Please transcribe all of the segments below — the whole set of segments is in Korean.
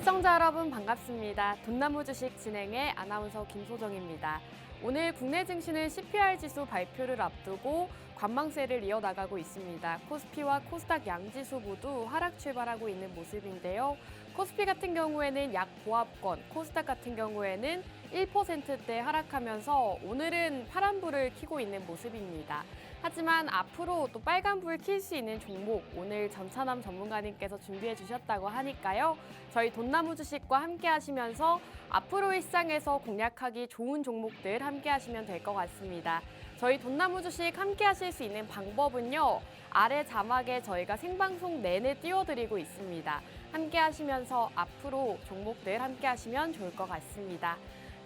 시청자 여러분 반갑습니다. 돈나무 주식 진행의 아나운서 김소정입니다. 오늘 국내 증시는 CPI 지수 발표를 앞두고 관망세를 이어나가고 있습니다. 코스피와 코스닥 양지수 모두 하락 출발하고 있는 모습인데요. 코스피 같은 경우에는 약 보합권, 코스닥 같은 경우에는 1%대 하락하면서 오늘은 파란불을 켜고 있는 모습입니다. 하지만 앞으로 또 빨간불 킬 수 있는 종목 오늘 전찬남 전문가님께서 준비해 주셨다고 하니까요. 저희 돈나무 주식과 함께 하시면서 앞으로의 시장에서 공략하기 좋은 종목들 함께 하시면 될 것 같습니다. 저희 돈나무 주식 함께 하실 수 있는 방법은요. 아래 자막에 저희가 생방송 내내 띄워드리고 있습니다. 함께 하시면서 앞으로 종목들 함께 하시면 좋을 것 같습니다.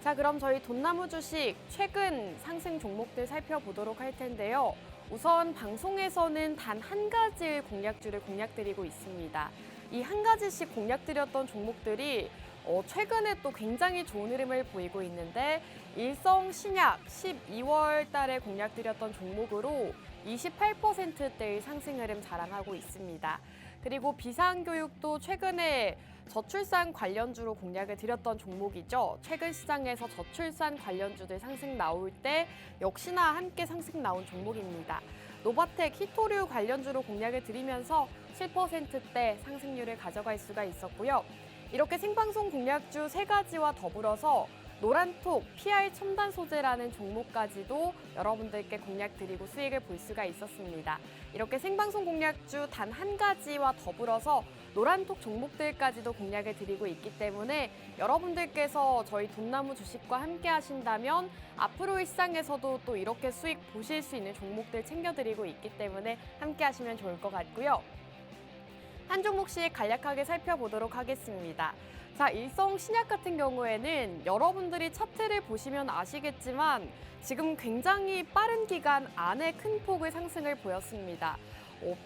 자, 그럼 저희 돈나무 주식 최근 상승 종목들 살펴보도록 할 텐데요. 우선 방송에서는 단 한 가지 공략주를 공략드리고 있습니다. 이 한 가지씩 공략드렸던 종목들이 최근에 또 굉장히 좋은 흐름을 보이고 있는데 일성신약 12월 달에 공략드렸던 종목으로 28%대의 상승 흐름 자랑하고 있습니다. 그리고 비상교육도 최근에 저출산 관련주로 공략을 드렸던 종목이죠. 최근 시장에서 저출산 관련주들 상승 나올 때 역시나 함께 상승 나온 종목입니다. 노바텍, 히토류 관련주로 공략을 드리면서 7%대 상승률을 가져갈 수가 있었고요. 이렇게 생방송 공략주 3가지와 더불어서 노란톡, PR 첨단 소재라는 종목까지도 여러분들께 공략드리고 수익을 볼 수가 있었습니다. 이렇게 생방송 공략주 단 한 가지와 더불어서 노란톡 종목들까지도 공략을 드리고 있기 때문에 여러분들께서 저희 돈나무 주식과 함께 하신다면 앞으로의 시장에서도 또 이렇게 수익 보실 수 있는 종목들 챙겨드리고 있기 때문에 함께 하시면 좋을 것 같고요. 한 종목씩 간략하게 살펴보도록 하겠습니다. 자, 일성신약 같은 경우에는 여러분들이 차트를 보시면 아시겠지만 지금 굉장히 빠른 기간 안에 큰 폭의 상승을 보였습니다.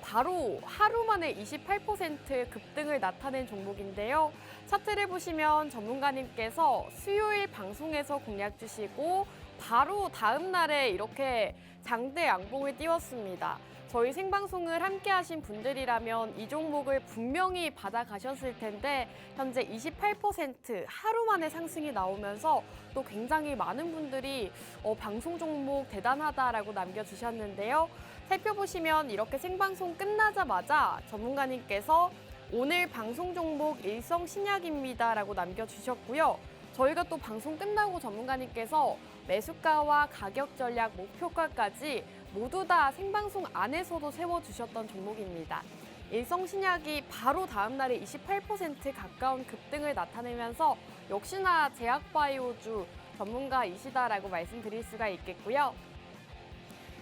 바로 하루 만에 28% 급등을 나타낸 종목인데요. 차트를 보시면 전문가님께서 수요일 방송에서 공략 주시고 바로 다음 날에 이렇게 장대 양봉을 띄웠습니다. 저희 생방송을 함께 하신 분들이라면 이 종목을 분명히 받아가셨을 텐데 현재 28% 하루 만에 상승이 나오면서 또 굉장히 많은 분들이 방송 종목 대단하다라고 남겨주셨는데요. 살펴보시면 이렇게 생방송 끝나자마자 전문가님께서 오늘 방송 종목 일성신약입니다라고 남겨주셨고요. 저희가 또 방송 끝나고 전문가님께서 매수가와 가격 전략 목표가까지 모두 다 생방송 안에서도 세워주셨던 종목입니다. 일성신약이 바로 다음 날에 28% 가까운 급등을 나타내면서 역시나 제약바이오주 전문가이시다라고 말씀드릴 수가 있겠고요.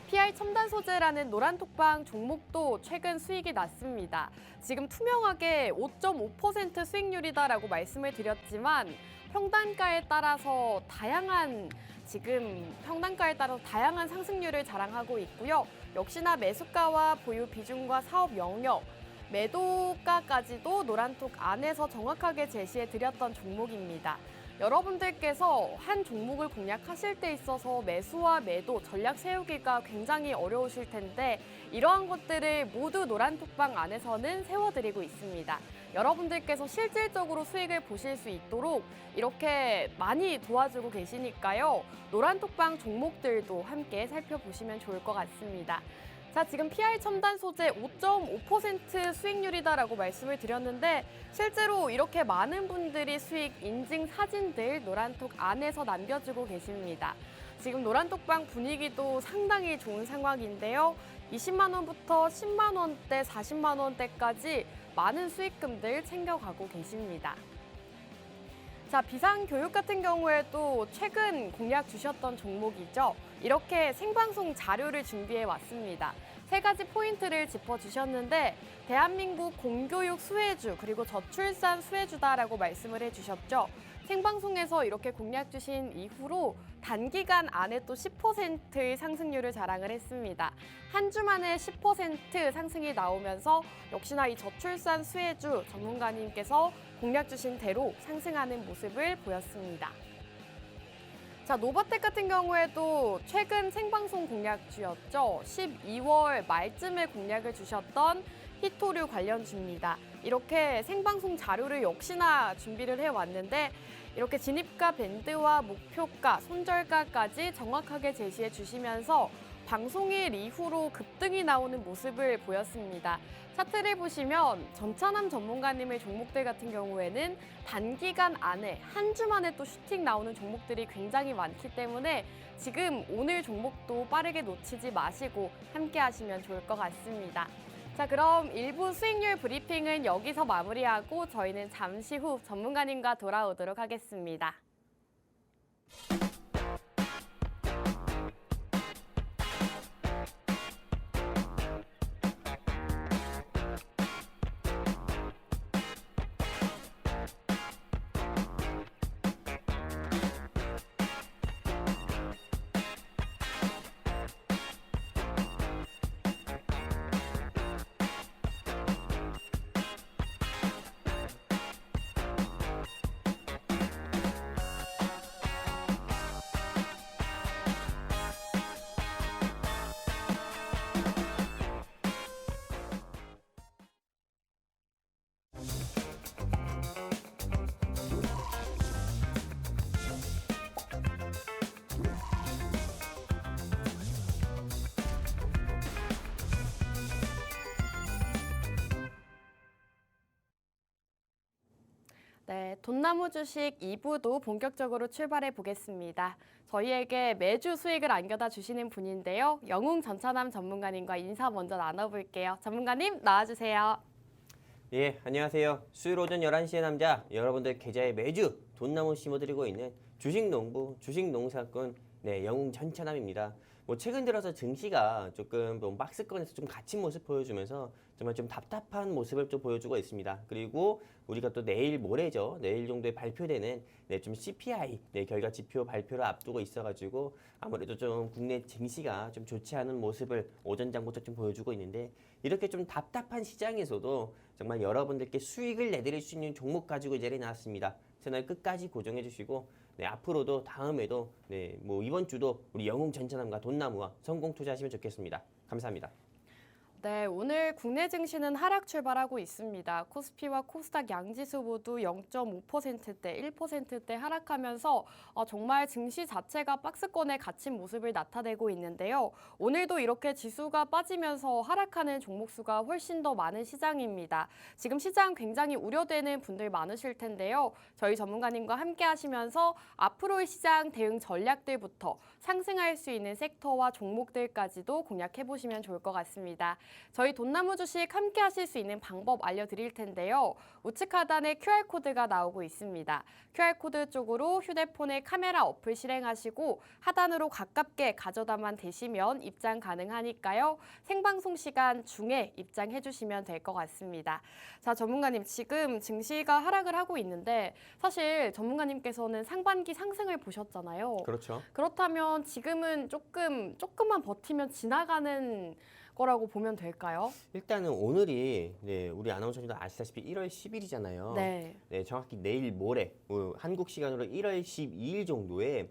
PR 첨단 소재라는 노란톡방 종목도 최근 수익이 났습니다. 지금 투명하게 5.5% 수익률이다라고 말씀을 드렸지만 평단가에 따라서 다양한 상승률을 자랑하고 있고요. 역시나 매수가와 보유 비중과 사업 영역, 매도가까지도 노란톡 안에서 정확하게 제시해 드렸던 종목입니다. 여러분들께서 한 종목을 공략하실 때 있어서 매수와 매도, 전략 세우기가 굉장히 어려우실 텐데 이러한 것들을 모두 노란톡방 안에서는 세워드리고 있습니다. 여러분들께서 실질적으로 수익을 보실 수 있도록 이렇게 많이 도와주고 계시니까요. 노란톡방 종목들도 함께 살펴보시면 좋을 것 같습니다. 자, 지금 PR 첨단 소재 5.5% 수익률이다라고 말씀을 드렸는데 실제로 이렇게 많은 분들이 수익 인증 사진들 노란톡 안에서 남겨주고 계십니다. 지금 노란톡방 분위기도 상당히 좋은 상황인데요. 20만 원부터 10만 원대, 40만 원대까지 많은 수익금들 챙겨가고 계십니다. 자, 비상교육 같은 경우에도 최근 공략 주셨던 종목이죠. 이렇게 생방송 자료를 준비해 왔습니다. 3가지 포인트를 짚어주셨는데 대한민국 공교육 수혜주 그리고 저출산 수혜주다라고 말씀을 해주셨죠. 생방송에서 이렇게 공략 주신 이후로 단기간 안에 또 10%의 상승률을 자랑을 했습니다. 한 주 만에 10% 상승이 나오면서 역시나 이 저출산 수혜주 전문가님께서 공략 주신 대로 상승하는 모습을 보였습니다. 자, 노바텍 같은 경우에도 최근 생방송 공략주였죠. 12월 말쯤에 공략을 주셨던 히토류 관련주입니다. 이렇게 생방송 자료를 역시나 준비를 해왔는데 이렇게 진입가 밴드와 목표가, 손절가까지 정확하게 제시해 주시면서 방송일 이후로 급등이 나오는 모습을 보였습니다. 차트를 보시면 전차남 전문가님의 종목들 같은 경우에는 단기간 안에 한 주 만에 또 슈팅 나오는 종목들이 굉장히 많기 때문에 지금 오늘 종목도 빠르게 놓치지 마시고 함께 하시면 좋을 것 같습니다. 자, 그럼 일부 수익률 브리핑은 여기서 마무리하고 저희는 잠시 후 전문가님과 돌아오도록 하겠습니다. 네, 돈나무 주식 2부도 본격적으로 출발해 보겠습니다. 저희에게 매주 수익을 안겨다 주시는 분인데요. 영웅 전차남 전문가님과 인사 먼저 나눠볼게요. 전문가님 나와주세요. 예, 안녕하세요. 수요일 오전 11시의 남자, 여러분들 계좌에 매주 돈나무 심어드리고 있는 주식농부, 주식농사꾼, 영웅 전차남입니다. 최근 들어서 증시가 조금 박스권에서 좀 갇힌 모습 보여주면서 정말 좀 답답한 모습을 좀 보여주고 있습니다. 그리고 우리가 또 내일 모레죠. 내일 정도에 발표되는 좀 CPI 결과 지표 발표를 앞두고 있어가지고 아무래도 좀 국내 증시가 좀 좋지 않은 모습을 오전 장부터 좀 보여주고 있는데 이렇게 좀 답답한 시장에서도 정말 여러분들께 수익을 내드릴 수 있는 종목 가지고 이 자리에 나왔습니다. 채널 끝까지 고정해 주시고 앞으로도 다음에도 이번 주도 우리 영웅 전차남과 돈나무와 성공 투자하시면 좋겠습니다. 감사합니다. 네, 오늘 국내 증시는 하락 출발하고 있습니다. 코스피와 코스닥 양지수 모두 0.5%대, 1%대 하락하면서 정말 증시 자체가 박스권에 갇힌 모습을 나타내고 있는데요. 오늘도 이렇게 지수가 빠지면서 하락하는 종목 수가 훨씬 더 많은 시장입니다. 지금 시장 굉장히 우려되는 분들 많으실 텐데요. 저희 전문가님과 함께 하시면서 앞으로의 시장 대응 전략들부터 상승할 수 있는 섹터와 종목들까지도 공략해 보시면 좋을 것 같습니다. 저희 돈나무 주식 함께 하실 수 있는 방법 알려드릴 텐데요. 우측 하단에 QR코드가 나오고 있습니다. QR코드 쪽으로 휴대폰에 카메라 어플 실행하시고 하단으로 가깝게 가져다만 대시면 입장 가능하니까요. 생방송 시간 중에 입장해 주시면 될 것 같습니다. 자, 전문가님 지금 증시가 하락을 하고 있는데 사실 전문가님께서는 상반기 상승을 보셨잖아요. 그렇죠. 그렇다면 지금은 조금만 버티면 지나가는 거라고 보면 될까요? 일단은 오늘이 우리 아나운서님도 아시다시피 1월 10일이잖아요. 네. 정확히 내일 모레 한국 시간으로 1월 12일 정도에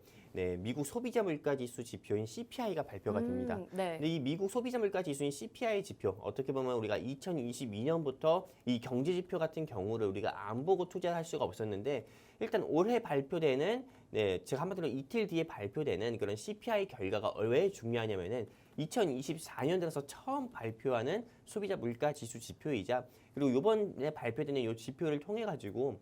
미국 소비자 물가 지수 지표인 CPI가 발표가 됩니다. 네. 근데 이 미국 소비자 물가 지수인 CPI 지표 어떻게 보면 우리가 2022년부터 이 경제 지표 같은 경우를 우리가 안 보고 투자할 수가 없었는데 일단 올해 발표되는 즉 한마디로 이틀 뒤에 발표되는 그런 CPI 결과가 왜 중요하냐면은 2024년 들어서 처음 발표하는 소비자 물가 지수 지표이자 그리고 이번에 발표되는 이 지표를 통해 가지고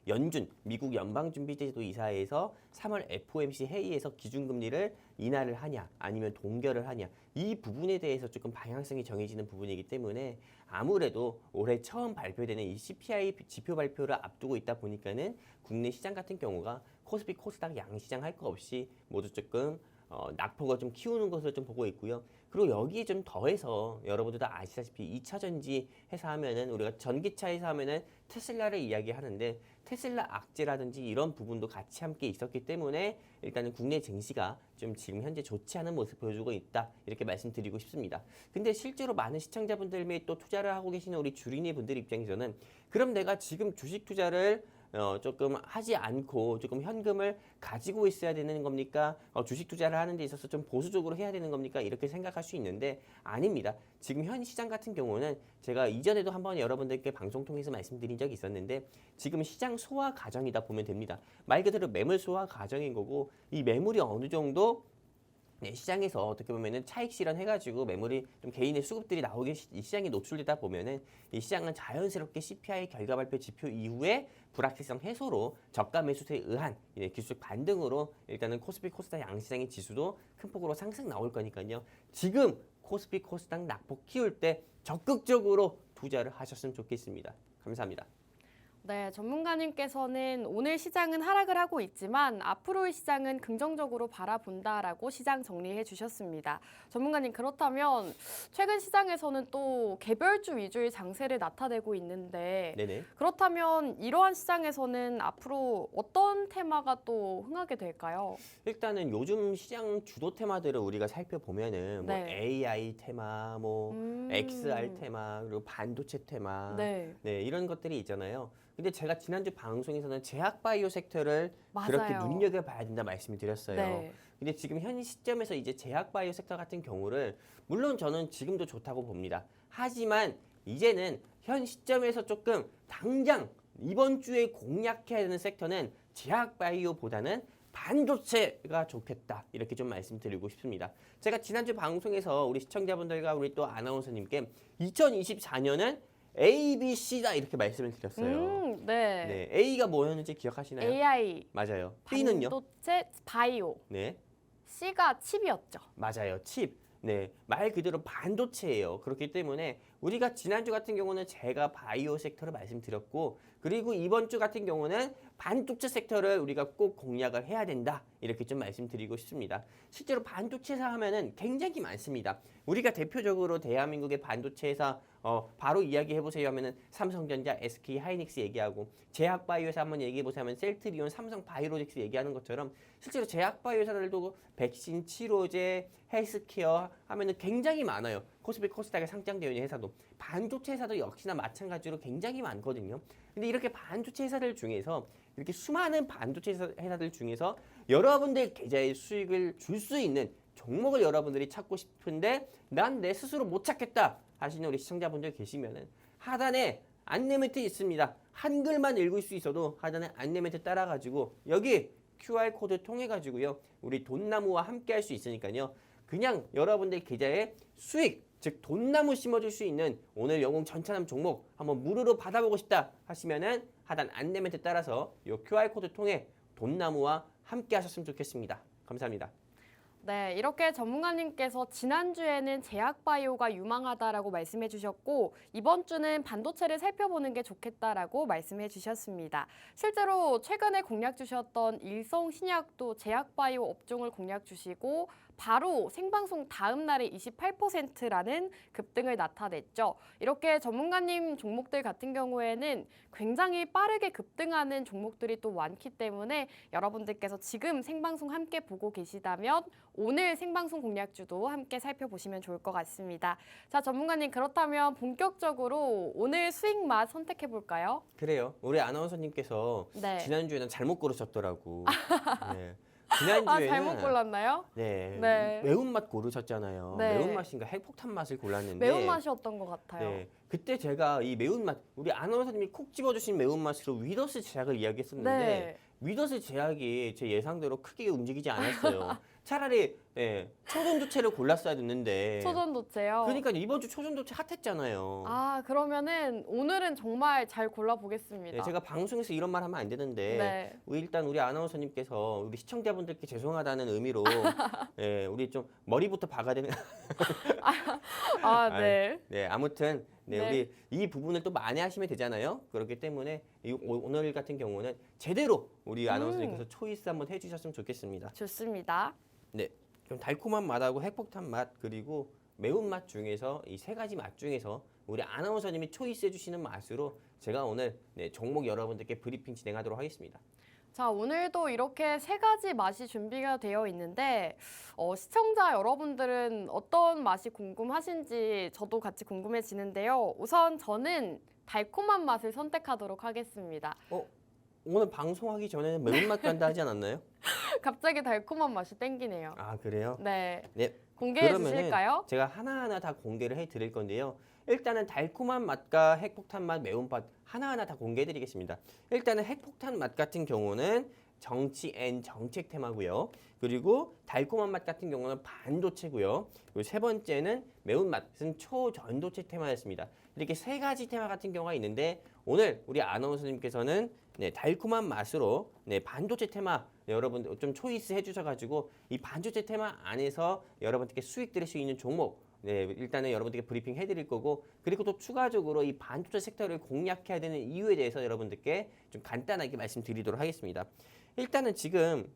연준 미국 연방준비제도 이사회에서 3월 FOMC 회의에서 기준금리를 인하를 하냐 아니면 동결을 하냐 이 부분에 대해서 조금 방향성이 정해지는 부분이기 때문에 아무래도 올해 처음 발표되는 이 CPI 지표 발표를 앞두고 있다 보니까는 국내 시장 같은 경우가 코스피 코스닥 양시장 할 거 없이 모두 조금 낙폭을 좀 키우는 것을 좀 보고 있고요. 그리고 여기에 좀 더해서 여러분들도 아시다시피 2차 전지 회사 하면은 우리가 전기차 회사 하면은 테슬라를 이야기하는데 테슬라 악재라든지 이런 부분도 같이 함께 있었기 때문에 일단은 국내 증시가 좀 지금 현재 좋지 않은 모습 보여주고 있다 이렇게 말씀드리고 싶습니다. 근데 실제로 많은 시청자분들 및 또 투자를 하고 계시는 우리 주린이 분들 입장에서는 그럼 내가 지금 주식 투자를 조금 하지 않고 조금 현금을 가지고 있어야 되는 겁니까? 주식 투자를 하는 데 있어서 좀 보수적으로 해야 되는 겁니까? 이렇게 생각할 수 있는데 아닙니다. 지금 현 시장 같은 경우는 제가 이전에도 한번 여러분들께 방송 통해서 말씀드린 적이 있었는데 지금 시장 소화 과정이다 보면 됩니다. 말 그대로 매물 소화 과정인 거고 이 매물이 어느 정도 시장에서 어떻게 보면은 차익 실현해가지고 매물이 좀 개인의 수급들이 나오게 이 시장에 노출되다 보면은 이 시장은 자연스럽게 CPI 결과 발표 지표 이후에 불확실성 해소로 저가 매수세에 의한 기술적 반등으로 일단은 코스피 코스닥 양시장의 지수도 큰 폭으로 상승 나올 거니까요. 지금 코스피 코스닥 낙폭 키울 때 적극적으로 투자를 하셨으면 좋겠습니다. 감사합니다. 네, 전문가님께서는 오늘 시장은 하락을 하고 있지만 앞으로의 시장은 긍정적으로 바라본다라고 시장 정리해 주셨습니다. 전문가님, 그렇다면 최근 시장에서는 또 개별주 위주의 장세를 나타내고 있는데 네네. 그렇다면 이러한 시장에서는 앞으로 어떤 테마가 또 흥하게 될까요? 일단은 요즘 시장 주도 테마들을 우리가 살펴보면은 뭐 네. AI 테마, 뭐 XR 테마, 그리고 반도체 테마, 네, 이런 것들이 있잖아요. 근데 제가 지난주 방송에서는 제약바이오 섹터를 그렇게 맞아요. 눈여겨봐야 된다 말씀을 드렸어요. 네. 근데 지금 현 시점에서 이제 제약바이오 섹터 같은 경우를 물론 저는 지금도 좋다고 봅니다. 하지만 이제는 현 시점에서 조금 당장 이번 주에 공략해야 되는 섹터는 제약바이오보다는 반도체가 좋겠다 이렇게 좀 말씀드리고 싶습니다. 제가 지난주 방송에서 우리 시청자분들과 우리 또 아나운서님께 2024년은 A, B, C다 이렇게 말씀을 드렸어요. 네. 네, A가 뭐였는지 기억하시나요? AI, 맞아요. B는요? 반도체, 바이오, 네, C가 칩이었죠. 맞아요. 칩. 네, 말 그대로 반도체예요. 그렇기 때문에 우리가 지난주 같은 경우는 제가 바이오 섹터를 말씀드렸고 그리고 이번 주 같은 경우는 반도체 섹터를 우리가 꼭 공략을 해야 된다. 이렇게 좀 말씀드리고 싶습니다. 실제로 반도체 회사 하면은 굉장히 많습니다. 우리가 대표적으로 대한민국의 반도체 회사 바로 이야기해 보세요 하면은 삼성전자, SK 하이닉스 얘기하고 제약바이오 회사 한번 얘기해 보세요 하면 셀트리온, 삼성 바이오로직스 얘기하는 것처럼 실제로 제약바이오 회사들도 백신, 치료제, 헬스케어 하면은 굉장히 많아요. 코스피 코스닥에 상장되어 있는 회사도 반도체 회사도 역시나 마찬가지로 굉장히 많거든요. 근데 이렇게 반도체 회사들 중에서 이렇게 수많은 반도체 회사들 중에서 여러분들 계좌에 수익을 줄 수 있는 종목을 여러분들이 찾고 싶은데 난 내 스스로 못 찾겠다 하시는 우리 시청자분들 계시면은 하단에 안내 멘트 있습니다. 한글만 읽을 수 있어도 하단에 안내 멘트 따라가지고 여기 QR코드 통해 가지고요 우리 돈나무와 함께 할 수 있으니까요 그냥 여러분들 계좌에 수익 즉 돈나무 심어줄 수 있는 오늘 영웅 전차남 종목 한번 무료로 받아보고 싶다 하시면은 하단 안내 멘트 따라서 이 QR코드 통해 돈나무와 함께 하셨으면 좋겠습니다. 감사합니다. 네, 이렇게 전문가님께서 지난주에는 제약바이오가 유망하다라고 말씀해 주셨고 이번 주는 반도체를 살펴보는 게 좋겠다라고 말씀해 주셨습니다. 실제로 최근에 공략 주셨던 일성신약도 제약바이오 업종을 공략 주시고 바로 생방송 다음 날에 28%라는 급등을 나타냈죠. 이렇게 전문가님 종목들 같은 경우에는 굉장히 빠르게 급등하는 종목들이 또 많기 때문에 여러분들께서 지금 생방송 함께 보고 계시다면 오늘 생방송 공략주도 함께 살펴보시면 좋을 것 같습니다. 자, 전문가님 그렇다면 본격적으로 오늘 수익 맛 선택해 볼까요? 그래요. 우리 아나운서님께서 네. 지난주에는 잘못 고르셨더라고. 네. 아, 지난주에는 잘못 골랐나요? 네, 네. 매운맛 고르셨잖아요. 네. 매운맛인가 핵폭탄 맛을 골랐는데 매운맛이었던 것 같아요. 네, 그때 제가 이 매운맛 우리 아나운서님이 콕 집어주신 매운맛으로 위더스 제약을 이야기했었는데 네. 위더스 제약이 제 예상대로 크게 움직이지 않았어요. 차라리 초전도체를 골랐어야 됐는데 초전도체요. 그러니까 이번 주 초전도체 핫했잖아요. 아, 그러면은 오늘은 정말 잘 골라보겠습니다. 네, 제가 방송에서 이런 말 하면 안 되는데 네. 일단 우리 아나운서님께서 우리 시청자분들께 죄송하다는 의미로 우리 좀 머리부터 박아야 되는 아, 네. 네, 아무튼 네. 우리 이 부분을 또 만회하시면 되잖아요. 그렇기 때문에 오늘 같은 경우는 제대로 우리 아나운서님께서 초이스 한번 해주셨으면 좋겠습니다. 좋습니다. 네, 좀 달콤한 맛하고 핵폭탄 맛 그리고 매운맛 중에서 이 세 가지 맛 중에서 우리 아나운서님이 초이스 해주시는 맛으로 제가 오늘 종목 여러분들께 브리핑 진행하도록 하겠습니다. 자, 오늘도 이렇게 세 가지 맛이 준비가 되어 있는데 시청자 여러분들은 어떤 맛이 궁금하신지 저도 같이 궁금해지는데요. 우선 저는 달콤한 맛을 선택하도록 하겠습니다. 오늘 방송하기 전에는 매운맛 간다 하지 않았나요? 갑자기 달콤한 맛이 땡기네요. 아, 그래요? 네. 네. 공개해 그러면은 주실까요? 제가 하나하나 다 공개를 해 드릴 건데요. 일단은 달콤한 맛과 핵폭탄 맛, 매운맛 하나하나 다 공개해 드리겠습니다. 일단은 핵폭탄 맛 같은 경우는 정치 앤 정책 테마고요. 그리고 달콤한 맛 같은 경우는 반도체고요. 그리고 세 번째는 매운맛은 초전도체 테마였습니다. 이렇게 세 가지 테마 같은 경우가 있는데 오늘 우리 아나운서님께서는 네, 달콤한 맛으로 네, 반도체 테마 네, 여러분 좀 초이스 해주셔가지고 이 반도체 테마 안에서 여러분들께 수익 드릴 수 있는 종목 네, 일단은 여러분들께 브리핑 해드릴 거고 그리고 또 추가적으로 이 반도체 섹터를 공략해야 되는 이유에 대해서 여러분들께 좀 간단하게 말씀드리도록 하겠습니다. 일단은 지금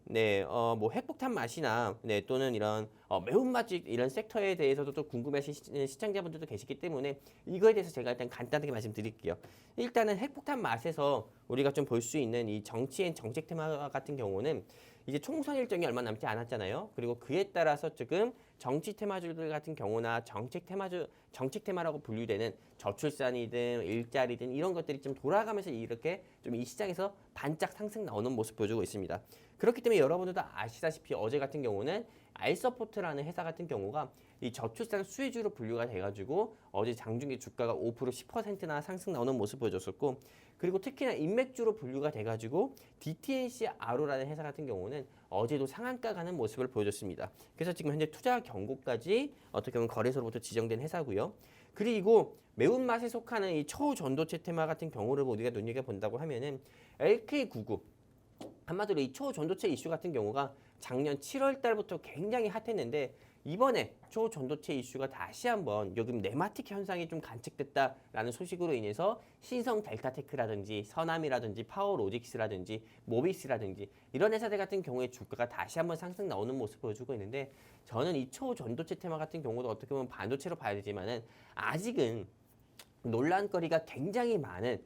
뭐 핵폭탄 맛이나 또는 이런 매운맛 이런 섹터에 대해서도 또 궁금해하시는 시청자분들도 계시기 때문에 이거에 대해서 제가 일단 간단하게 말씀드릴게요. 일단은 핵폭탄 맛에서 우리가 좀 볼 수 있는 이 정치앤 정책 테마 같은 경우는 이제 총선 일정이 얼마 남지 않았잖아요. 그리고 그에 따라서 지금 정치 테마주들 같은 경우나 정책 테마라고 분류되는 저출산이든 일자리든 이런 것들이 좀 돌아가면서 이렇게 좀 이 시장에서 반짝 상승 나오는 모습 보여주고 있습니다. 그렇기 때문에 여러분들도 아시다시피 어제 같은 경우는 알서포트라는 회사 같은 경우가 이 저출산 수혜주로 분류가 돼가지고 어제 장중에 주가가 5% 10%나 상승 나오는 모습 보여줬었고 그리고 특히나 인맥주로 분류가 돼가지고 DTNC 아로라는 회사 같은 경우는 어제도 상한가 가는 모습을 보여줬습니다. 그래서 지금 현재 투자 경고까지 어떻게 보면 거래소로부터 지정된 회사고요. 그리고 매운맛에 속하는 이 초전도체 테마 같은 경우를 우리가 눈여겨본다고 하면은 LK99 한마디로 이 초전도체 이슈 같은 경우가 작년 7월 달부터 굉장히 핫했는데 이번에 초전도체 이슈가 다시 한번 요즘 네마틱 현상이 좀 관측됐다라는 소식으로 인해서 신성 델타테크라든지 서남이라든지 파워로직스라든지 모비스라든지 이런 회사들 같은 경우에 주가가 다시 한번 상승 나오는 모습을 보여주고 있는데 저는 이 초전도체 테마 같은 경우도 어떻게 보면 반도체로 봐야 되지만은 아직은 논란거리가 굉장히 많은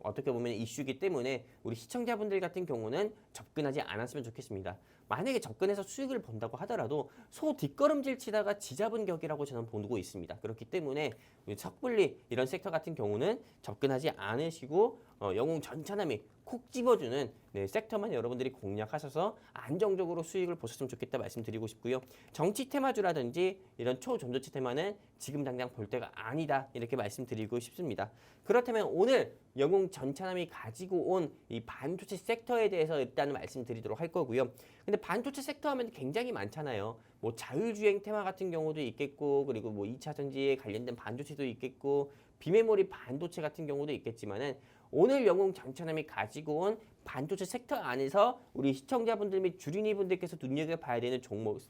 어떻게 보면 이슈이기 때문에 우리 시청자분들 같은 경우는 접근하지 않았으면 좋겠습니다. 만약에 접근해서 수익을 본다고 하더라도 소 뒷걸음질 치다가 지잡은 격이라고 저는 보고 있습니다. 그렇기 때문에 섣불리 이런 섹터 같은 경우는 접근하지 않으시고 영웅 전차남이 콕 집어주는 섹터만 여러분들이 공략하셔서 안정적으로 수익을 보셨으면 좋겠다 말씀드리고 싶고요. 정치 테마주라든지 이런 초전도체 테마는 지금 당장 볼 때가 아니다 이렇게 말씀드리고 싶습니다. 그렇다면 오늘 영웅 전차남이 가지고 온 이 반도체 섹터에 대해서 일단 말씀드리도록 할 거고요. 근데 반도체 섹터 하면 굉장히 많잖아요. 뭐 자율주행 테마 같은 경우도 있겠고 그리고 뭐 2차 전지에 관련된 반도체도 있겠고 비메모리 반도체 같은 경우도 있겠지만은 오늘 영웅 전차남이 가지고 온 반도체 섹터 안에서 우리 시청자분들 및 주린이분들께서 눈여겨봐야 되는 종목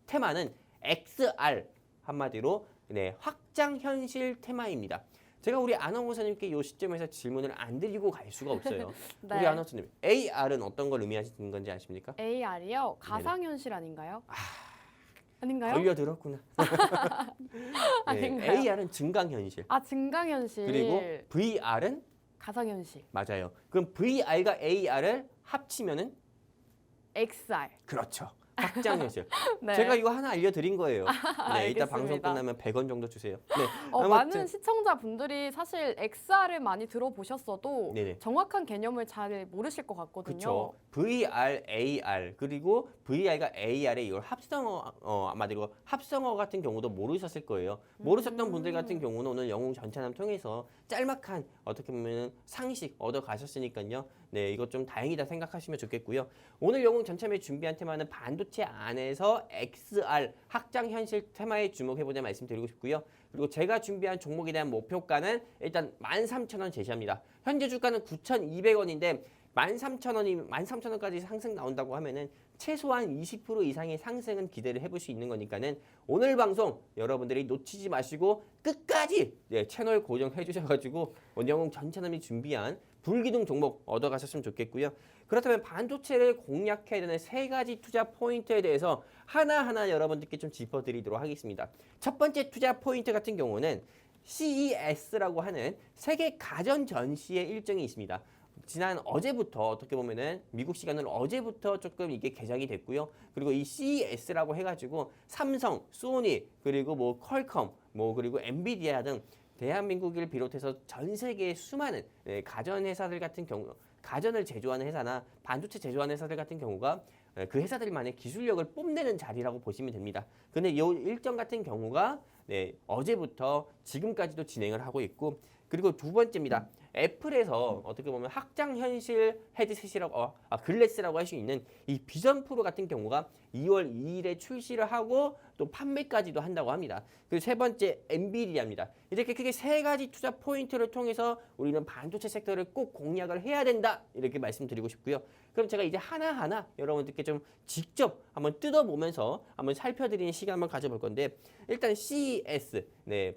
테마는 XR 한마디로 확장현실 테마입니다. 제가 우리 아나운서님께 이 시점에서 질문을 안 드리고 갈 수가 없어요. 네. 우리 아나운서님 AR은 어떤 걸 의미하시는 건지 아십니까? AR이요? 가상현실 아닌가요? 아닌가요? 걸려들었구나. 아닌가요? AR은 증강현실. 아, 증강현실. 그리고 VR은 가상현실. 맞아요. 그럼 VR과 AR을 합치면은 XR. 그렇죠. 확장현실. 네. 제가 이거 하나 알려드린 거예요. 네, 이따 알겠습니다. 방송 끝나면 100원 정도 주세요. 네, 많은 시청자분들이 사실 XR을 많이 들어보셨어도 네네. 정확한 개념을 잘 모르실 것 같거든요. 그렇죠. VR, AR 그리고 VR과 AR의 이걸 아마도 합성어 같은 경우도 모르셨을 거예요. 모르셨던 분들 같은 경우는 오늘 영웅 전차남 통해서 짤막한 어떻게 보면 상식 얻어 가셨으니까요. 네, 이거 좀 다행이다 생각하시면 좋겠고요. 오늘 영웅 전차남이 준비한 테마는 반도체 안에서 XR 확장 현실 테마에 주목해보자 말씀드리고 싶고요. 그리고 제가 준비한 종목에 대한 목표가는 일단 13,000원 제시합니다. 현재 주가는 9,200원인데 13,000원까지 상승 나온다고 하면은 최소한 20% 이상의 상승은 기대를 해볼 수 있는 거니까는 오늘 방송 여러분들이 놓치지 마시고 끝까지 채널 고정해 주셔가지고 원영웅 전차남이 준비한 불기둥 종목 얻어가셨으면 좋겠고요. 그렇다면 반도체를 공략해야 되는 세 가지 투자 포인트에 대해서 하나하나 여러분들께 좀 짚어드리도록 하겠습니다. 첫 번째 투자 포인트 같은 경우는 CES라고 하는 세계 가전 전시의 일정이 있습니다. 지난 어제부터 어떻게 보면은 미국 시간으로 어제부터 조금 이게 개장이 됐고요. 그리고 이 CES라고 해가지고 삼성, 소니 그리고 뭐 퀄컴 그리고 엔비디아 등 대한민국을 비롯해서 전 세계의 수많은 가전 회사들 같은 경우, 가전을 제조하는 회사나 반도체 제조하는 회사들 같은 경우가 그 회사들만의 기술력을 뽐내는 자리라고 보시면 됩니다. 근데 이 일정 같은 경우가 어제부터 지금까지도 진행을 하고 있고, 그리고 두 번째입니다. 애플에서 어떻게 보면 확장 현실 헤드셋이라고 글래스라고 할 수 있는 이 비전 프로 같은 경우가 2월 2일에 출시를 하고 또 판매까지도 한다고 합니다. 그리고 세 번째 엔비디아입니다. 이렇게 크게 세 가지 투자 포인트를 통해서 우리는 반도체 섹터를 꼭 공략을 해야 된다, 이렇게 말씀드리고 싶고요. 그럼 제가 이제 하나하나 여러분들께 좀 직접 한번 뜯어보면서 한번 살펴드리는 시간 한번 가져볼 건데, 일단 CES,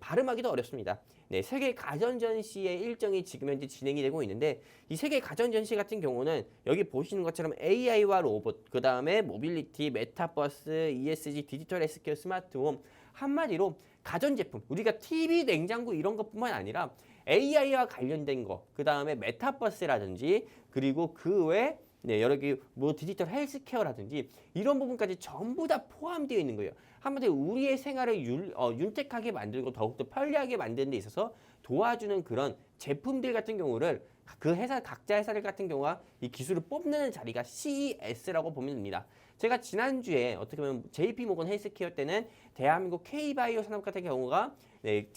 발음하기도 어렵습니다. 세계 가전 전시의 일정이 지금 현재 진행이 되고 있는데, 이 세계 가전 전시 같은 경우는 여기 보시는 것처럼 AI와 로봇, 그 다음에 모빌리티, 메타버스, ESG, 디지털 헬스케어, 스마트홈, 한마디로 가전제품, 우리가 TV, 냉장고 이런 것뿐만 아니라 AI와 관련된 거, 그 다음에 메타버스라든지, 그리고 그 외 여러 개 디지털 헬스케어라든지 이런 부분까지 전부 다 포함되어 있는 거예요. 한마디로 우리의 생활을 윤택하게 만들고 더욱더 편리하게 만드는 데 있어서 도와주는 그런 제품들 같은 경우를 그 회사, 각자 회사들 같은 경우가 이 기술을 뽐내는 자리가 CES라고 보면 됩니다. 제가 지난주에 어떻게 보면 JP모건 헬스케어 때는 대한민국 K바이오 산업 같은 경우가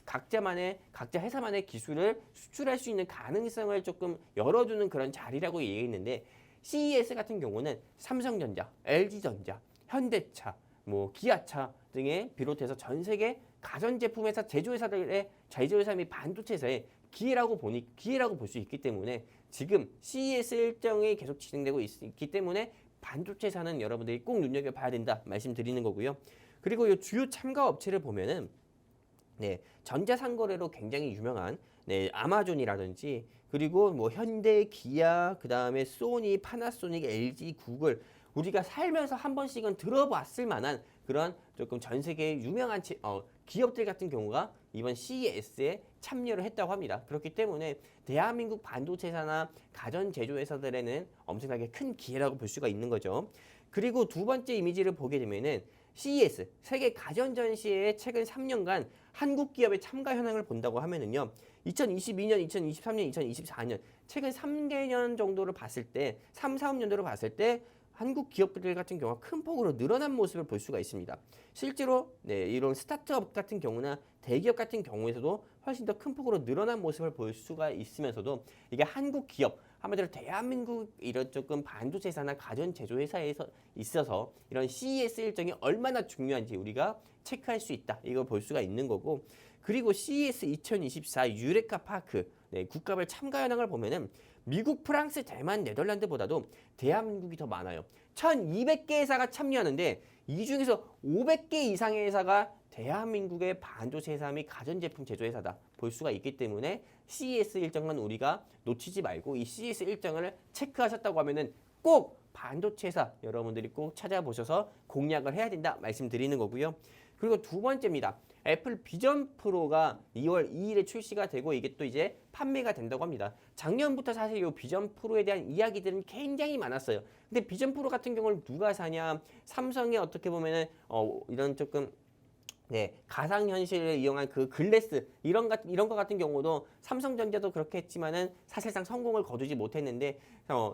각자 회사만의 기술을 수출할 수 있는 가능성을 조금 열어주는 그런 자리라고 얘기했는데, CES 같은 경우는 삼성전자, LG전자, 현대차, 기아차 등에 비롯해서 전 세계 가전제품 회사, 제조회사들의 제조회사 및 반도체 회사의 기회라고 볼 수 있기 때문에 지금 CES 일정이 계속 진행되고 있기 때문에 반도체 회사는 여러분들이 꼭 눈여겨봐야 된다 말씀드리는 거고요. 그리고 이 주요 참가 업체를 보면은 전자상거래로 굉장히 유명한 아마존이라든지, 그리고 현대, 기아, 그 다음에 소니, 파나소닉, LG, 구글, 우리가 살면서 한 번씩은 들어봤을 만한 그런 조금 전 세계의 유명한 기업들 같은 경우가 이번 CES에 참여를 했다고 합니다. 그렇기 때문에 대한민국 반도체사나 가전 제조회사들에는 엄청나게 큰 기회라고 볼 수가 있는 거죠. 그리고 두 번째 이미지를 보게 되면은 CES, 세계 가전전시회의 최근 3년간 한국 기업의 참가 현황을 본다고 하면은요, 2022년, 2023년, 2024년 최근 3개년 정도를 봤을 때, 3, 4년도를 봤을 때 한국 기업들 같은 경우가 큰 폭으로 늘어난 모습을 볼 수가 있습니다. 실제로 이런 스타트업 같은 경우나 대기업 같은 경우에서도 훨씬 더 큰 폭으로 늘어난 모습을 볼 수가 있으면서도, 이게 한국 기업, 한마디로 대한민국 이런 조금 반도체사나 가전 제조회사에서 있어서 이런 CES 일정이 얼마나 중요한지 우리가 체크할 수 있다, 이걸 볼 수가 있는 거고, 그리고 CES 2024 유레카 파크 국가별 참가 현황을 보면은 미국, 프랑스, 대만, 네덜란드보다도 대한민국이 더 많아요. 1,200개 회사가 참여하는데 이 중에서 500개 이상의 회사가 대한민국의 반도체 회사 및 가전제품 제조회사다 볼 수가 있기 때문에 CES 일정은 우리가 놓치지 말고 이 CES 일정을 체크하셨다고 하면은 꼭 반도체 회사 여러분들이 꼭 찾아보셔서 공략을 해야 된다 말씀드리는 거고요. 그리고 두 번째입니다. 애플 비전 프로가 2월 2일에 출시가 되고 이게 또 이제 판매가 된다고 합니다. 작년부터 사실 이 비전 프로에 대한 이야기들은 굉장히 많았어요. 근데 비전 프로 같은 경우는 누가 사냐? 삼성이 어떻게 보면은 이런 조금 가상현실을 이용한 그 글래스 이런 것 같은 경우도 삼성전자도 그렇게 했지만은 사실상 성공을 거두지 못했는데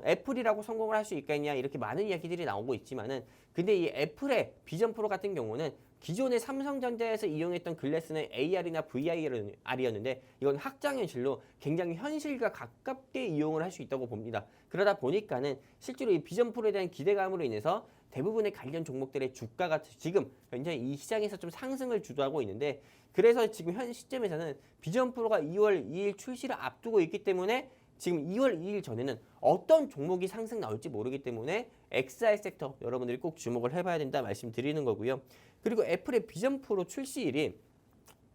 애플이라고 성공을 할 수 있겠냐 이렇게 많은 이야기들이 나오고 있지만은, 근데 이 애플의 비전 프로 같은 경우는 기존의 삼성전자에서 이용했던 글래스는 AR이나 VR이었는데 이건 확장현실로 굉장히 현실과 가깝게 이용을 할 수 있다고 봅니다. 그러다 보니까는 실제로 이 비전 프로에 대한 기대감으로 인해서 대부분의 관련 종목들의 주가가 지금 굉장히 이 시장에서 좀 상승을 주도하고 있는데, 그래서 지금 현 시점에서는 비전 프로가 2월 2일 출시를 앞두고 있기 때문에 지금 2월 2일 전에는 어떤 종목이 상승 나올지 모르기 때문에 XR 섹터 여러분들이 꼭 주목을 해봐야 된다 말씀드리는 거고요. 그리고 애플의 비전 프로 출시일이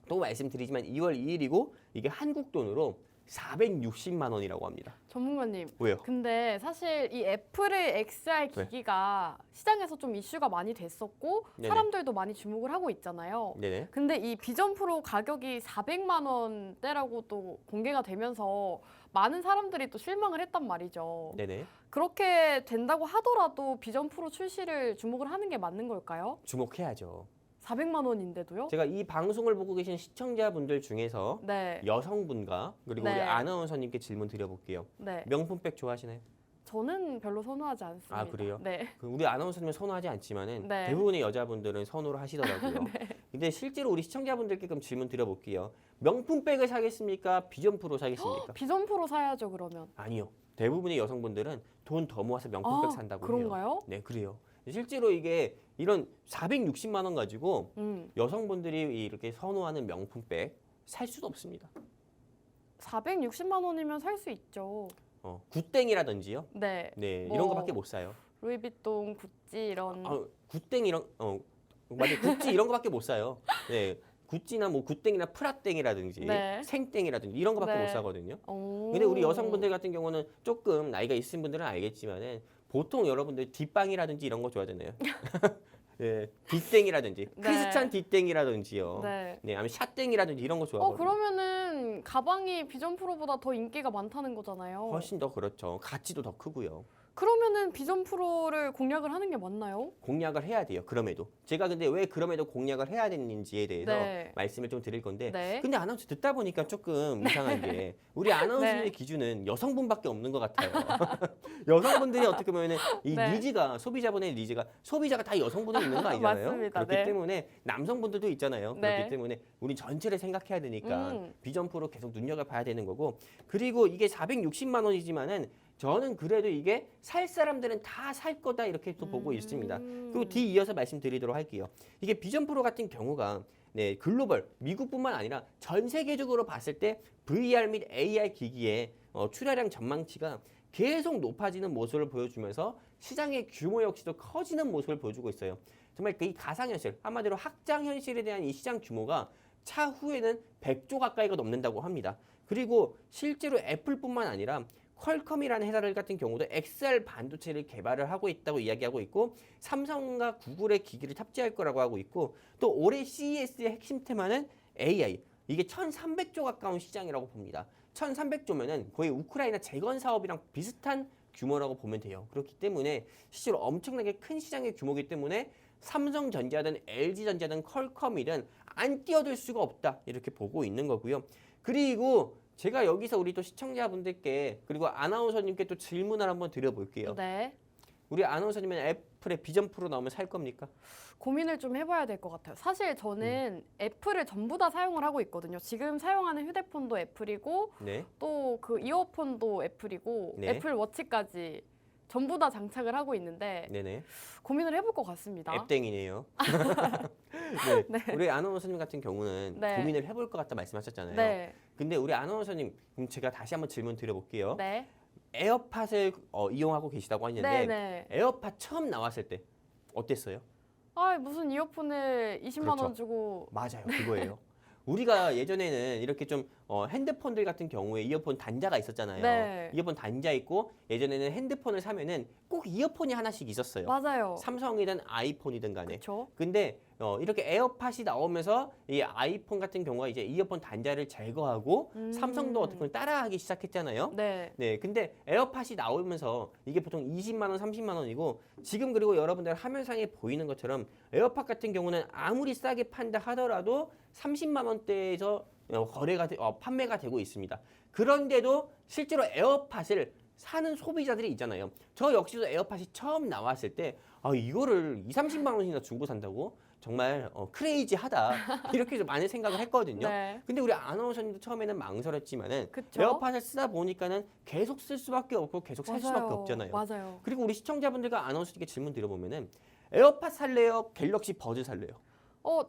또 말씀드리지만 2월 2일이고 이게 한국 돈으로 460만 원이라고 합니다. 전문가님. 왜요? 근데 사실 이 애플의 XR 기기가 시장에서 좀 이슈가 많이 됐었고 네네. 사람들도 많이 주목을 하고 있잖아요. 네네. 근데 이 비전 프로 가격이 400만 원대라고 또 공개가 되면서 많은 사람들이 또 실망을 했단 말이죠. 네네. 그렇게 된다고 하더라도 비전 프로 출시를 주목을 하는 게 맞는 걸까요? 주목해야죠. 400만 원인데도요? 제가 이 방송을 보고 계신 시청자분들 중에서 네. 여성분과 그리고 우리 네. 아나운서님께 질문 드려볼게요. 네. 명품백 좋아하시나요? 저는 별로 선호하지 않습니다. 아, 그래요? 네. 우리 아나운서님은 선호하지 않지만은 네. 대부분의 여자분들은 선호를 하시더라고요. 근데 실제로 우리 시청자분들께 그럼 질문 드려볼게요. 명품백을 사겠습니까? 비점프로 사겠습니까? 비점프로 사야죠, 그러면. 아니요. 대부분의 여성분들은 돈 더 모아서 명품백 산다고 해요. 그런가요? 네, 그래요. 실제로 이게 이런 460만 원 가지고 음. 여성분들이 이렇게 선호하는 명품백 살 수도 없습니다. 460만 원이면 살 수 있죠. 굿땡이라든지요. 네. 네, 뭐, 이런 거밖에 못 사요. 루이비통, 구찌 이런. 굿땡 이런 맞아요. 구찌 이런 거밖에 못 사요. 네. 구찌나 뭐 굿땡이나 프라땡이라든지 네. 생땡이라든지 이런 거밖에 네. 못 사거든요. 오. 근데 우리 여성분들 같은 경우는 조금 나이가 있으신 분들은 알겠지만은 보통 여러분들 뒷방이라든지 이런 거 좋아하잖아요. 네, 뒷땡이라든지 네. 크리스찬 뒷땡이라든지요. 네. 네, 아니면 샷땡이라든지 이런 거 좋아하거든요. 그러면은 가방이 비점프로보다 더 인기가 많다는 거잖아요. 훨씬 더 그렇죠. 가치도 더 크고요. 그러면은 비점프로를 공략을 하는 게 맞나요? 공략을 해야 돼요. 그럼에도 제가 근데 왜 그럼에도 공략을 해야 되는지에 대해서 네. 말씀을 좀 드릴 건데 네. 근데 아나운서 듣다 보니까 조금 이상한 게 우리 아나운서의 네. 기준은 여성분밖에 없는 것 같아요. 여성분들이 어떻게 보면은 이 네. 니즈가 소비자분의 니즈가 소비자가 다 여성분이 있는 거 아니잖아요. 맞습니다. 그렇기 네. 때문에 남성분들도 있잖아요. 네. 그렇기 때문에 우리 전체를 생각해야 되니까 음. 비점프로 계속 눈여겨봐야 되는 거고 그리고 이게 460만 원이지만은 저는 그래도 이게 살 사람들은 다 살 거다 이렇게 또 보고 있습니다. 그리고 뒤 이어서 말씀드리도록 할게요. 이게 비전프로 같은 경우가 네, 글로벌 미국뿐만 아니라 전 세계적으로 봤을 때 VR 및 AR 기기의 출하량 전망치가 계속 높아지는 모습을 보여주면서 시장의 규모 역시도 커지는 모습을 보여주고 있어요. 정말 이 가상현실, 한마디로 확장현실에 대한 이 시장 규모가 차후에는 100조 가까이가 넘는다고 합니다. 그리고 실제로 애플뿐만 아니라 퀄컴이라는 회사 같은 경우도 XR 반도체를 개발을 하고 있다고 이야기하고 있고 삼성과 구글의 기기를 탑재할 거라고 하고 있고 또 올해 CES의 핵심 테마는 AI 이게 1,300조 가까운 시장이라고 봅니다. 1,300조면은 거의 우크라이나 재건 사업이랑 비슷한 규모라고 보면 돼요. 그렇기 때문에 실제로 엄청나게 큰 시장의 규모이기 때문에 삼성전자든 LG전자든 퀄컴이든 안 뛰어들 수가 없다 이렇게 보고 있는 거고요. 그리고 제가 여기서 우리 또 시청자분들께 그리고 아나운서님께 또 질문을 한번 드려볼게요. 네. 우리 아나운서님은 애플의 비전 프로 나오면 살 겁니까? 고민을 좀 해봐야 될 것 같아요. 사실 저는 애플을 전부 다 사용을 하고 있거든요. 지금 사용하는 휴대폰도 애플이고 네. 또 그 이어폰도 애플이고 네. 애플 워치까지 전부 다 장착을 하고 있는데 네네. 고민을 해볼 것 같습니다. 앱땡이네요. 네. 우리 아나운서님 같은 경우는 네. 고민을 해볼 것 같다 말씀하셨잖아요. 네. 근데 우리 아나운서님 그럼 제가 다시 한번 질문 드려볼게요. 네. 에어팟을 이용하고 계시다고 했는데 네. 네. 에어팟 처음 나왔을 때 어땠어요? 아, 무슨 이어폰을 20만 원 그렇죠. 주고 맞아요. 그거예요. 우리가 예전에는 이렇게 좀 핸드폰들 같은 경우에 이어폰 단자가 있었잖아요. 네. 이어폰 단자 있고 예전에는 핸드폰을 사면은 꼭 이어폰이 하나씩 있었어요. 맞아요. 삼성이든 아이폰이든 간에. 그렇죠. 근데 이렇게 에어팟이 나오면서 이 아이폰 같은 경우가 이제 이어폰 단자를 제거하고 삼성도 어떻게 보면 따라하기 시작했잖아요. 네. 네, 근데 에어팟이 나오면서 이게 보통 20만 원, 30만 원이고 지금 그리고 여러분들 화면상에 보이는 것처럼 에어팟 같은 경우는 아무리 싸게 판다 하더라도 30만 원대에서 판매가 되고 있습니다. 그런데도 실제로 에어팟을 사는 소비자들이 있잖아요. 저 역시도 에어팟이 처음 나왔을 때 이거를 30만 원이나 주고 산다고? 정말 크레이지하다 이렇게 좀 많이 생각을 했거든요. 네. 근데 우리 아나운서님도 처음에는 망설였지만은 그쵸? 에어팟을 쓰다 보니까는 계속 쓸 수밖에 없고 계속 살 수밖에 없잖아요. 맞아요. 그리고 우리 시청자분들과 아나운서님께 질문 드려보면은 에어팟 살래요? 갤럭시 버즈 살래요?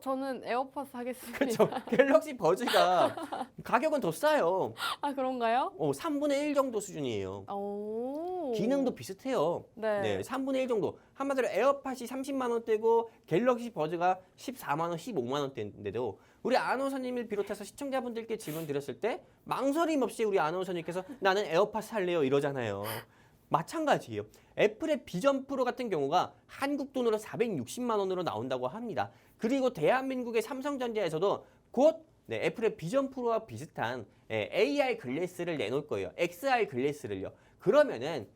저는 에어팟 사겠습니다. 그렇죠. 갤럭시 버즈가 가격은 더 싸요. 아, 그런가요? 3분의 1 정도 수준이에요. 오. 기능도 비슷해요. 네. 네, 3분의 1 정도. 한마디로 에어팟이 30만 원대고 갤럭시 버즈가 14만 원, 15만 원대인데도 우리 아나운서님을 비롯해서 시청자분들께 질문 드렸을 때 망설임 없이 우리 아나운서님께서 나는 에어팟 살래요 이러잖아요. 마찬가지예요. 애플의 비전 프로 같은 경우가 한국 돈으로 460만 원으로 나온다고 합니다. 그리고 대한민국의 삼성전자에서도 곧 애플의 비전 프로와 비슷한 AR 글래스를 내놓을 거예요. XR 글래스를요. 그러면은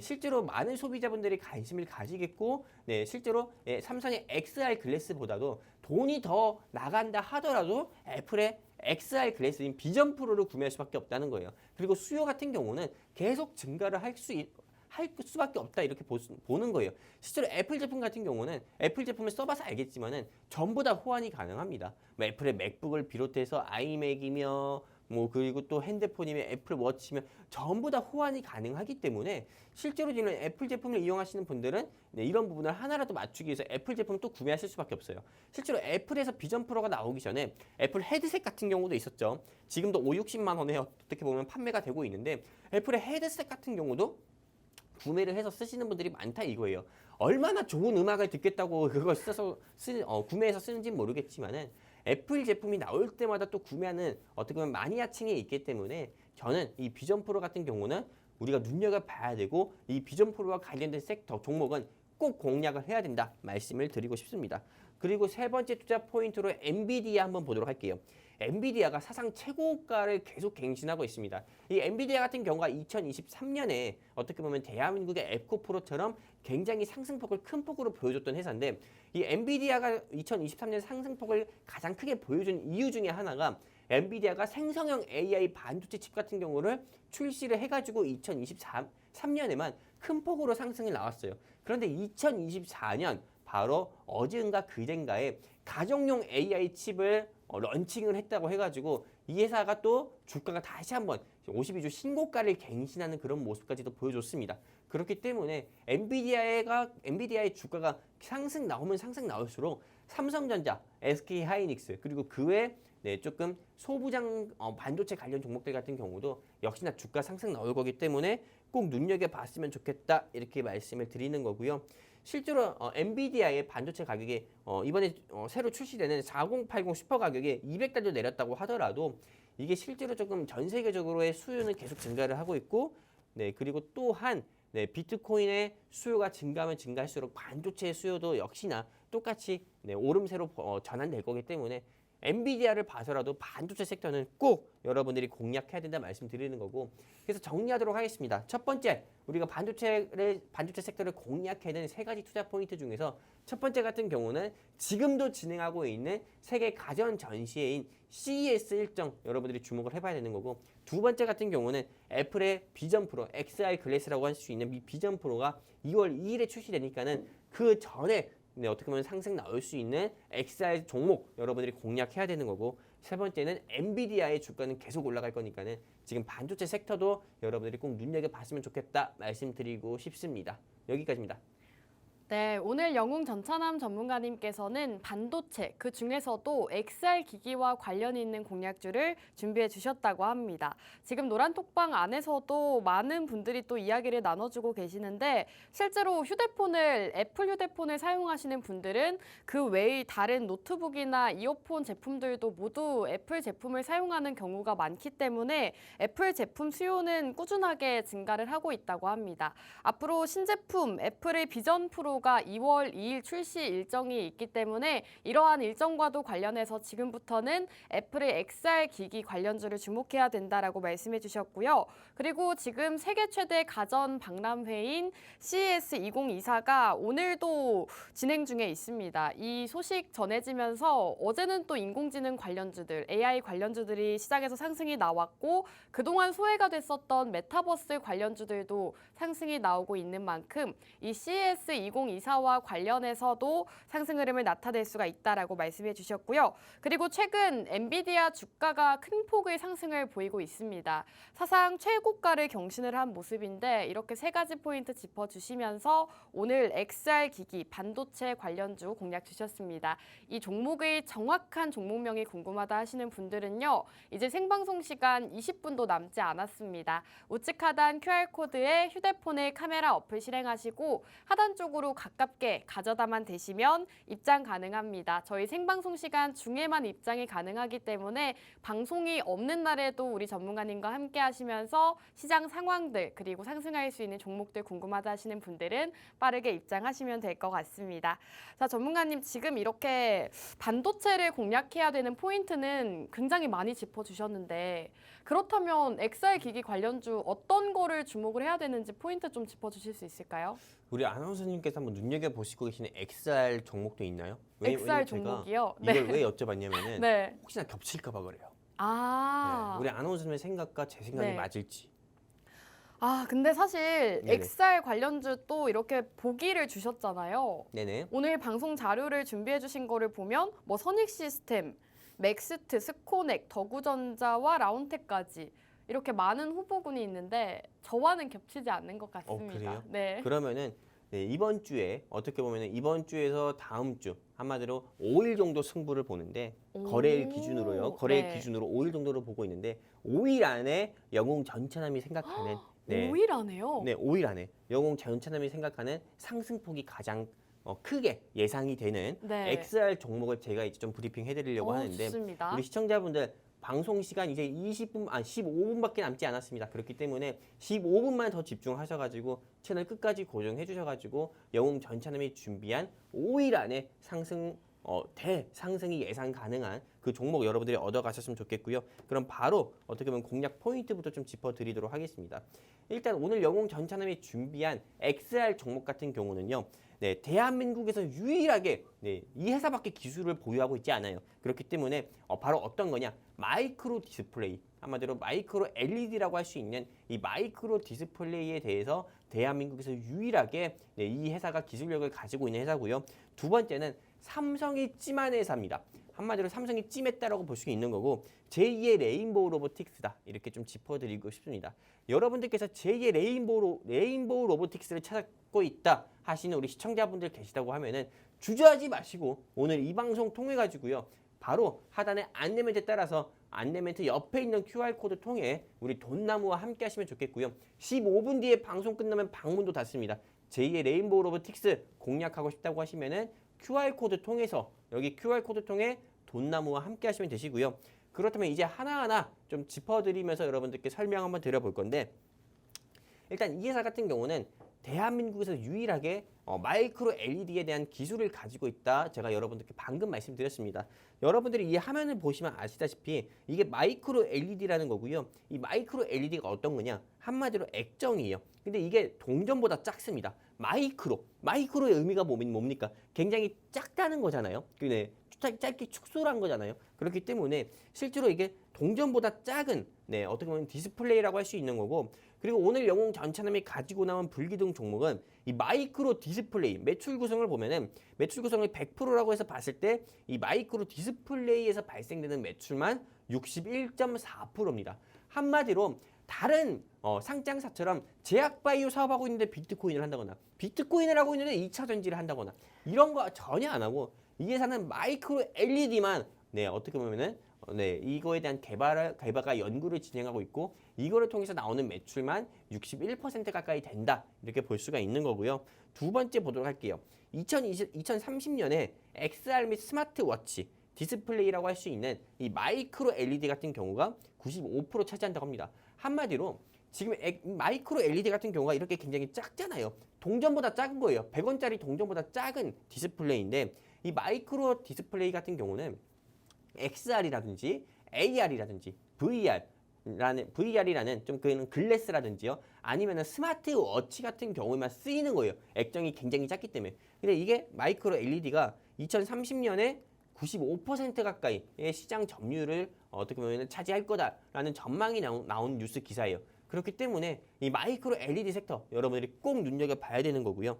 실제로 많은 소비자분들이 관심을 가지겠고 실제로 삼성의 XR 글래스보다도 돈이 더 나간다 하더라도 애플의 XR 글래스인 비전 프로를 구매할 수밖에 없다는 거예요. 그리고 수요 같은 경우는 계속 증가를 할 수밖에 없다 이렇게 보는 거예요. 실제로 애플 제품 같은 경우는 애플 제품을 써봐서 알겠지만은 전부 다 호환이 가능합니다. 뭐 애플의 맥북을 비롯해서 아이맥이며 뭐 그리고 또 핸드폰이며 애플 워치며 전부 다 호환이 가능하기 때문에 실제로 지금 애플 제품을 이용하시는 분들은 이런 부분을 하나라도 맞추기 위해서 애플 제품을 또 구매하실 수밖에 없어요. 실제로 애플에서 비전 프로가 나오기 전에 애플 헤드셋 같은 경우도 있었죠. 지금도 5, 60만 원에 어떻게 보면 판매가 되고 있는데 애플의 헤드셋 같은 경우도 구매를 해서 쓰시는 분들이 많다 이거예요. 얼마나 좋은 음악을 듣겠다고 그걸 구매해서 쓰는지 모르겠지만은 애플 제품이 나올 때마다 또 구매하는 어떻게 보면 마니아층이 있기 때문에 저는 이 비전 프로 같은 경우는 우리가 눈여겨봐야 되고 이 비전 프로와 관련된 섹터 종목은 꼭 공략을 해야 된다 말씀을 드리고 싶습니다. 그리고 세 번째 투자 포인트로 엔비디아 한번 보도록 할게요. 엔비디아가 사상 최고가를 계속 갱신하고 있습니다. 이 엔비디아 같은 경우가 2023년에 어떻게 보면 대한민국의 앱코프로처럼 굉장히 상승폭을 큰 폭으로 보여줬던 회사인데 이 엔비디아가 2023년 상승폭을 가장 크게 보여준 이유 중에 하나가 엔비디아가 생성형 AI 반도체 칩 같은 경우를 출시를 해가지고 2023년에만 큰 폭으로 상승이 나왔어요. 그런데 2024년 바로 어제인가 그젠가에 가정용 AI 칩을 런칭을 했다고 해가지고 이 회사가 또 주가가 다시 한번 52주 신고가를 갱신하는 그런 모습까지도 보여줬습니다. 그렇기 때문에 엔비디아의 주가가 상승 나올수록 삼성전자, SK 하이닉스 그리고 그 외 조금 소부장 반도체 관련 종목들 같은 경우도 역시나 주가 상승 나올 거기 때문에 꼭 눈여겨봤으면 좋겠다 이렇게 말씀을 드리는 거고요. 실제로 엔비디아의 반도체 가격이 이번에 새로 출시되는 4080 슈퍼 가격이 200달러 내렸다고 하더라도 이게 실제로 조금 전 세계적으로의 수요는 계속 증가를 하고 있고 그리고 또한 비트코인의 수요가 증가하면 증가할수록 반도체의 수요도 역시나 똑같이 오름세로 전환될 거기 때문에 엔비디아를 봐서라도 반도체 섹터는 꼭 여러분들이 공략해야 된다 말씀드리는 거고 그래서 정리하도록 하겠습니다. 첫 번째 우리가 반도체 섹터를 공략해야 되는 세 가지 투자 포인트 중에서 첫 번째 같은 경우는 지금도 진행하고 있는 세계 가전 전시회인 CES 일정 여러분들이 주목을 해봐야 되는 거고 두 번째 같은 경우는 애플의 비전 프로 XR 글래스라고 할 수 있는 이 비전 프로가 2월 2일에 출시되니까는 그 전에 어떻게 보면 상승 나올 수 있는 XR 종목 여러분들이 공략해야 되는 거고 세 번째는 엔비디아의 주가는 계속 올라갈 거니까는 지금 반도체 섹터도 여러분들이 꼭 눈여겨봤으면 좋겠다 말씀드리고 싶습니다. 여기까지입니다. 네, 오늘 영웅 전찬함 전문가님께서는 반도체, 그 중에서도 XR 기기와 관련이 있는 공략주를 준비해 주셨다고 합니다. 지금 노란톡방 안에서도 많은 분들이 또 이야기를 나눠주고 계시는데 실제로 애플 휴대폰을 사용하시는 분들은 그 외의 다른 노트북이나 이어폰 제품들도 모두 애플 제품을 사용하는 경우가 많기 때문에 애플 제품 수요는 꾸준하게 증가를 하고 있다고 합니다. 앞으로 신제품 애플의 비전 프로 가 2월 2일 출시 일정이 있기 때문에 이러한 일정과도 관련해서 지금부터는 애플의 XR 기기 관련주를 주목해야 된다라고 말씀해 주셨고요. 그리고 지금 세계 최대 가전 박람회인 CES 2024가 오늘도 진행 중에 있습니다. 이 소식 전해지면서 어제는 또 인공지능 관련주들, AI 관련주들이 시장에서 상승이 나왔고 그동안 소외가 됐었던 메타버스 관련주들도 상승이 나오고 있는 만큼 이 CES 2024와 관련해서도 상승 흐름을 나타낼 수가 있다라고 말씀해 주셨고요. 그리고 최근 엔비디아 주가가 큰 폭의 상승을 보이고 있습니다. 사상 최고가를 경신을 한 모습인데 이렇게 세 가지 포인트 짚어주시면서 오늘 XR 기기 반도체 관련주 공략 주셨습니다. 이 종목의 정확한 종목명이 궁금하다 하시는 분들은요. 이제 생방송 시간 20분도 남지 않았습니다. 우측 하단 QR코드에 휴대폰의 카메라 어플 실행하시고 하단 쪽으로 가깝게 가져다만 대시면 입장 가능합니다. 저희 생방송 시간 중에만 입장이 가능하기 때문에 방송이 없는 날에도 우리 전문가님과 함께 하시면서 시장 상황들 그리고 상승할 수 있는 종목들 궁금하다 하시는 분들은 빠르게 입장하시면 될 것 같습니다. 자, 전문가님 지금 이렇게 반도체를 공략해야 되는 포인트는 굉장히 많이 짚어주셨는데 그렇다면 XR 기기 관련주 어떤 거를 주목을 해야 되는지 포인트 좀 짚어주실 수 있을까요? 우리 아나운서님께서 한번 눈여겨보시고 계시는 XR 종목도 있나요? XR 왜냐면 제가 종목이요? 이걸 왜 여쭤봤냐면은 네. 혹시나 겹칠까 봐 그래요. 아. 네, 우리 아나운서님의 생각과 제 생각이 네. 맞을지. 아, 근데 사실 네네. XR 관련주 또 이렇게 보기를 주셨잖아요. 네네. 오늘 방송 자료를 준비해 주신 거를 보면 뭐 선익 시스템, 맥스트, 스코넥, 더구전자와 라운텍까지 이렇게 많은 후보군이 있는데 저와는 겹치지 않는 것 같습니다. 그래요? 네. 그러면은 네, 이번 주에 어떻게 보면은 이번 주에서 다음 주 한마디로 5일 정도 승부를 보는데 거래일 기준으로요. 거래일 네. 기준으로 5일 정도를 보고 있는데 5일 안에 영웅 전차남이 생각하는 5일 안에요? 네, 5일 안에 영웅 전차남이 생각하는 상승폭이 가장 크게 예상이 되는 네. XR 종목을 제가 이제 좀 브리핑 해드리려고 하는데 좋습니다. 우리 시청자분들 방송 시간 이제 15분밖에 남지 않았습니다. 그렇기 때문에 15분만 더 집중하셔가지고 채널 끝까지 고정해 주셔가지고 영웅 전차남이 준비한 5일 안에 대상승이 예상 가능한 그 종목 여러분들이 얻어가셨으면 좋겠고요. 그럼 바로 어떻게 보면 공략 포인트부터 좀 짚어드리도록 하겠습니다. 일단 오늘 영웅 전차남이 준비한 XR 종목 같은 경우는요. 네, 대한민국에서 유일하게 이 회사밖에 기술을 보유하고 있지 않아요. 그렇기 때문에 바로 어떤 거냐? 마이크로 디스플레이, 한마디로 마이크로 LED라고 할 수 있는 이 마이크로 디스플레이에 대해서 대한민국에서 유일하게 이 회사가 기술력을 가지고 있는 회사고요. 두 번째는 삼성이 찜한 회사입니다. 한마디로 삼성이 찜했다라고 볼 수 있는 거고 제2의 레인보우 로보틱스다 이렇게 좀 짚어드리고 싶습니다. 여러분들께서 제2의 레인보우 로보틱스를 찾고 있다 하시는 우리 시청자분들 계시다고 하면은 주저하지 마시고 오늘 이 방송 통해 가지고요. 바로 하단의 안내 멘트에 따라서 안내 멘트 옆에 있는 QR코드 통해 우리 돈나무와 함께 하시면 좋겠고요. 15분 뒤에 방송 끝나면 방문도 닫습니다. 제2의 레인보우 로보틱스 공략하고 싶다고 하시면은 QR코드 통해서 여기 QR코드 통해 돈나무와 함께 하시면 되시고요. 그렇다면 이제 하나하나 좀 짚어드리면서 여러분들께 설명 한번 드려볼 건데 일단 이 회사 같은 경우는 대한민국에서 유일하게 마이크로 LED에 대한 기술을 가지고 있다. 제가 여러분들께 방금 말씀드렸습니다. 여러분들이 이 화면을 보시면 아시다시피 이게 마이크로 LED라는 거고요. 이 마이크로 LED가 어떤 거냐? 한마디로 액정이에요. 근데 이게 동전보다 작습니다. 마이크로의 의미가 뭡니까? 굉장히 작다는 거잖아요. 네, 짧게 축소한 거잖아요. 그렇기 때문에 실제로 이게 동전보다 작은 어떻게 보면 디스플레이라고 할 수 있는 거고 그리고 오늘 영웅 전차남이 가지고 나온 불기둥 종목은 이 마이크로 디스플레이 매출 구성을 보면은 매출 구성을 100%라고 해서 봤을 때 이 마이크로 디스플레이에서 발생되는 매출만 61.4%입니다. 한마디로 다른 상장사처럼 제약바이오 사업하고 있는데 비트코인을 한다거나 비트코인을 하고 있는데 2차 전지를 한다거나 이런 거 전혀 안 하고 이 회사는 마이크로 LED만 어떻게 보면은 이거에 대한 개발과 연구를 진행하고 있고 이거를 통해서 나오는 매출만 61% 가까이 된다 이렇게 볼 수가 있는 거고요. 두 번째 보도록 할게요. 2030년에 XR 및 스마트워치 디스플레이라고 할 수 있는 이 마이크로 LED 같은 경우가 95% 차지한다고 합니다. 한마디로 지금 마이크로 LED 같은 경우가 이렇게 굉장히 작잖아요. 동전보다 작은 거예요. 100원짜리 동전보다 작은 디스플레이인데 이 마이크로 디스플레이 같은 경우는 XR이라든지 AR이라든지 VR이라는 좀 그런 글래스라든지요. 아니면은 스마트워치 같은 경우에만 쓰이는 거예요. 액정이 굉장히 작기 때문에. 근데 이게 마이크로 LED가 2030년에 95% 가까이의 시장 점유율을 어떻게 보면 차지할 거다라는 전망이 나온 뉴스 기사예요. 그렇기 때문에 이 마이크로 LED 섹터 여러분들이 꼭 눈여겨봐야 되는 거고요.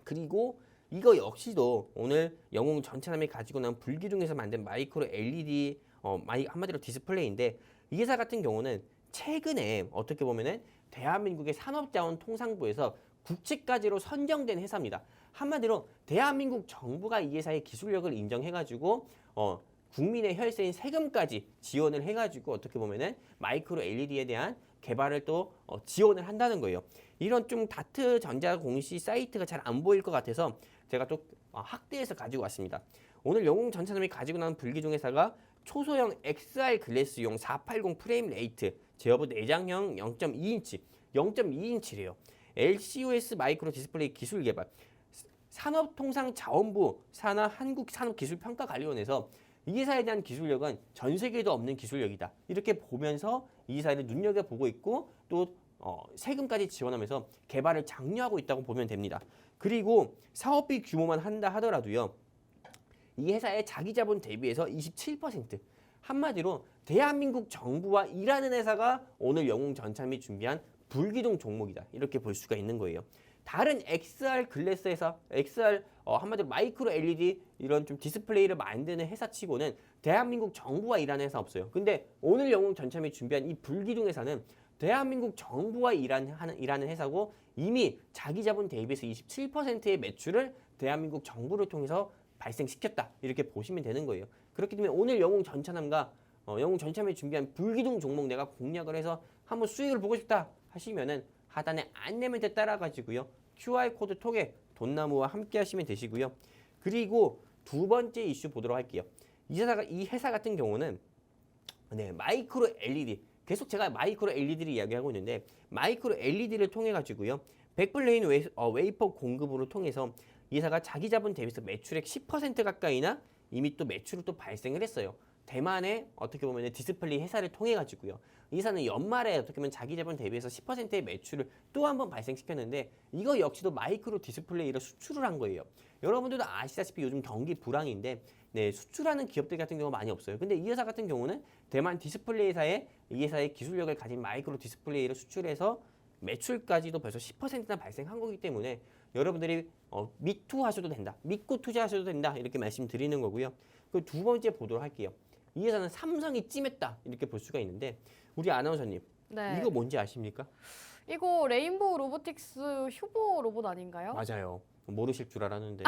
그리고 이거 역시도 오늘 영웅 전차남이 가지고 나온 불기둥에서 만든 마이크로 LED 한마디로 디스플레이인데 이 회사 같은 경우는 최근에 어떻게 보면은 대한민국의 산업자원통상부에서 국책과제로 선정된 회사입니다. 한마디로 대한민국 정부가 이 회사의 기술력을 인정해가지고 국민의 혈세인 세금까지 지원을 해가지고 어떻게 보면은 마이크로 LED에 대한 개발을 또 지원을 한다는 거예요. 이런 좀 다트 전자 공시 사이트가 잘 안 보일 것 같아서 제가 또 확대해서 가지고 왔습니다. 오늘 영웅 전차남이 가지고 나온 불기둥 회사가 초소형 XR 글래스용 480 프레임 레이트, 제어부 내장형 0.2인치, 0.2인치래요. LCOS 마이크로 디스플레이 기술 개발, 산업통상자원부 산하 한국산업기술평가관리원에서 이 회사에 대한 기술력은 전 세계에도 없는 기술력이다. 이렇게 보면서 이 회사를 눈여겨보고 있고 또 세금까지 지원하면서 개발을 장려하고 있다고 보면 됩니다. 그리고 사업비 규모만 한다 하더라도요. 이 회사의 자기 자본 대비해서 27%. 한마디로 대한민국 정부와 일하는 회사가 오늘 영웅전참이 준비한 불기둥 종목이다. 이렇게 볼 수가 있는 거예요. 다른 XR 글래스 회사, XR 한마디로 마이크로 LED 이런 좀 디스플레이를 만드는 회사치고는 대한민국 정부와 일하는 회사 없어요. 근데 오늘 영웅전참이 준비한 이 불기둥 회사는 대한민국 정부와 일하는 회사고 이미 자기 자본 대비해서 27%의 매출을 대한민국 정부를 통해서 발생시켰다. 이렇게 보시면 되는 거예요. 그렇기 때문에 오늘 영웅전참과 영웅전참이 준비한 불기둥 종목 내가 공략을 해서 한번 수익을 보고 싶다 하시면은 하단에 안내멘트 따라가지고요. QR코드 통해 돈나무와 함께 하시면 되시고요. 그리고 두 번째 이슈 보도록 할게요. 이 회사 같은 경우는 마이크로 LED 계속 제가 마이크로 LED를 이야기하고 있는데 마이크로 LED를 통해 가지고요. 백플레인 웨이퍼 공급으로 통해서 이 회사가 자기 자본 대비해서 매출액 10% 가까이나 이미 또 매출을 또 발생을 했어요. 대만의 어떻게 보면 디스플레이 회사를 통해 가지고요. 이 회사는 연말에 어떻게 보면 자기 자본 대비해서 10%의 매출을 또 한 번 발생시켰는데 이거 역시도 마이크로 디스플레이를 수출을 한 거예요. 여러분들도 아시다시피 요즘 경기 불황인데 수출하는 기업들 같은 경우 많이 없어요. 근데 이 회사 같은 경우는 대만 디스플레이 회사에 이 회사의 기술력을 가진 마이크로 디스플레이를 수출해서 매출까지도 벌써 10%나 발생한 거기 때문에 여러분들이 믿고 하셔도 된다. 믿고 투자하셔도 된다. 이렇게 말씀드리는 거고요. 그 두 번째 보도록 할게요. 이 회사는 삼성이 찜했다. 이렇게 볼 수가 있는데 우리 아나운서님 네. 이거 뭔지 아십니까? 이거 레인보우 로보틱스 휴보 로봇 아닌가요? 맞아요. 모르실 줄 알았는데.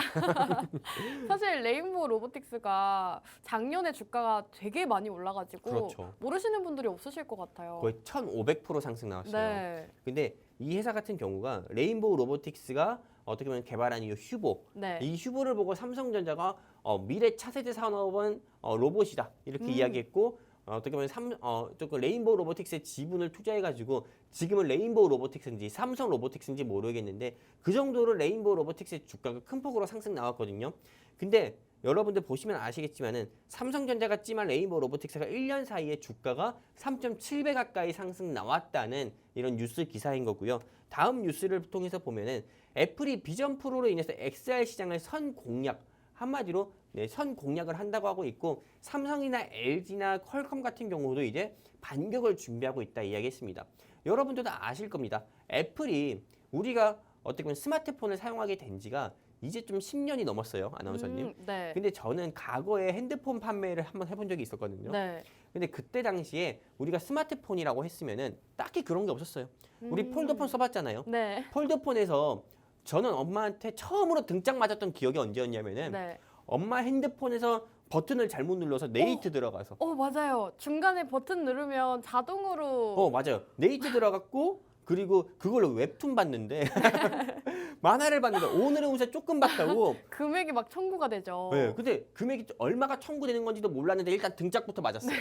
사실 레인보우 로보틱스가 작년에 주가가 되게 많이 올라가지고 그렇죠. 모르시는 분들이 없으실 것 같아요. 거의 1,500% 상승 나왔어요. 네. 근데 이 회사 같은 경우가 레인보우 로보틱스가 어떻게 보면 개발한 이 휴보. 네. 이 휴보를 보고 삼성전자가 미래 차세대 산업은 로봇이다. 이렇게 이야기했고 어떻게 보면 조금 레인보우 로보틱스의 지분을 투자해가지고 지금은 레인보우 로보틱스인지 삼성 로보틱스인지 모르겠는데 그 정도로 레인보우 로보틱스의 주가가 큰 폭으로 상승 나왔거든요. 근데 여러분들 보시면 아시겠지만은 삼성전자가 찜한 레인보우 로보틱스가 1년 사이에 주가가 3.7배 가까이 상승 나왔다는 이런 뉴스 기사인 거고요. 다음 뉴스를 통해서 보면은 애플이 비전 프로로 인해서 XR 시장을 선 공략 한마디로 선 공략을 한다고 하고 있고 삼성이나 LG나 퀄컴 같은 경우도 이제 반격을 준비하고 있다 이야기했습니다. 여러분들도 아실 겁니다. 애플이 우리가 어떻게 보면 스마트폰을 사용하게 된 지가 이제 좀 10년이 넘었어요, 아나운서님. 네. 근데 저는 과거에 핸드폰 판매를 한번 해본 적이 있었거든요. 네. 근데 그때 당시에 우리가 스마트폰이라고 했으면은 딱히 그런 게 없었어요. 우리 폴더폰 써봤잖아요. 네. 폴더폰에서 저는 엄마한테 처음으로 등짝 맞았던 기억이 언제였냐면은 네. 엄마 핸드폰에서 버튼을 잘못 눌러서 네이트 들어가서 맞아요. 중간에 버튼 누르면 자동으로 맞아요. 네이트 들어갔고 그리고 그걸로 웹툰 봤는데 만화를 봤는데 오늘은 옷에 조금 봤다고. 금액이 막 청구가 되죠. 네, 근데 금액이 얼마가 청구되는 건지도 몰랐는데 일단 등짝부터 맞았어요.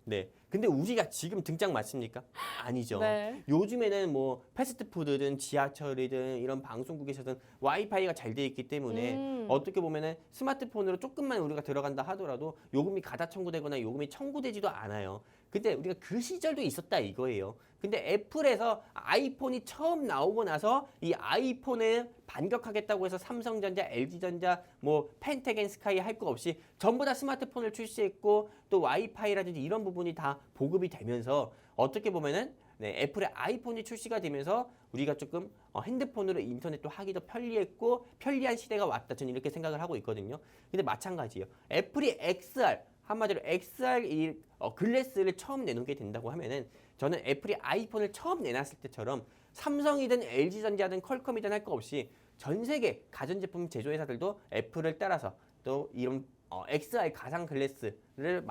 네. 근데 우리가 지금 등짝 맞습니까? 아니죠. 네. 요즘에는 뭐 패스트푸드든 지하철이든 이런 방송국에서든 와이파이가 잘 돼 있기 때문에 어떻게 보면은 스마트폰으로 조금만 우리가 들어간다 하더라도 요금이 가다 청구되거나 요금이 청구되지도 않아요. 근데 우리가 그 시절도 있었다 이거예요. 근데 애플에서 아이폰이 처음 나오고 나서 이 아이폰에 반격하겠다고 해서 삼성전자, LG전자, 뭐 펜텍앤 스카이 할 거 없이 전부 다 스마트폰을 출시했고 또 와이파이라든지 이런 부분이 다 보급이 되면서 어떻게 보면은 애플의 아이폰이 출시가 되면서 우리가 조금 핸드폰으로 인터넷도 하기도 편리했고 편리한 시대가 왔다. 저는 이렇게 생각을 하고 있거든요. 근데 마찬가지예요. 애플이 XR 한마디로 XR 이 글래스를 처음 내놓게 된다고 하면은 저는 애플이 아이폰을 처음 내놨을 때처럼 삼성이든 LG전자든 퀄컴이든 할 거 없이 전 세계 가전제품 제조회사들도 애플을 따라서 또 이런 XR 가상 글래스를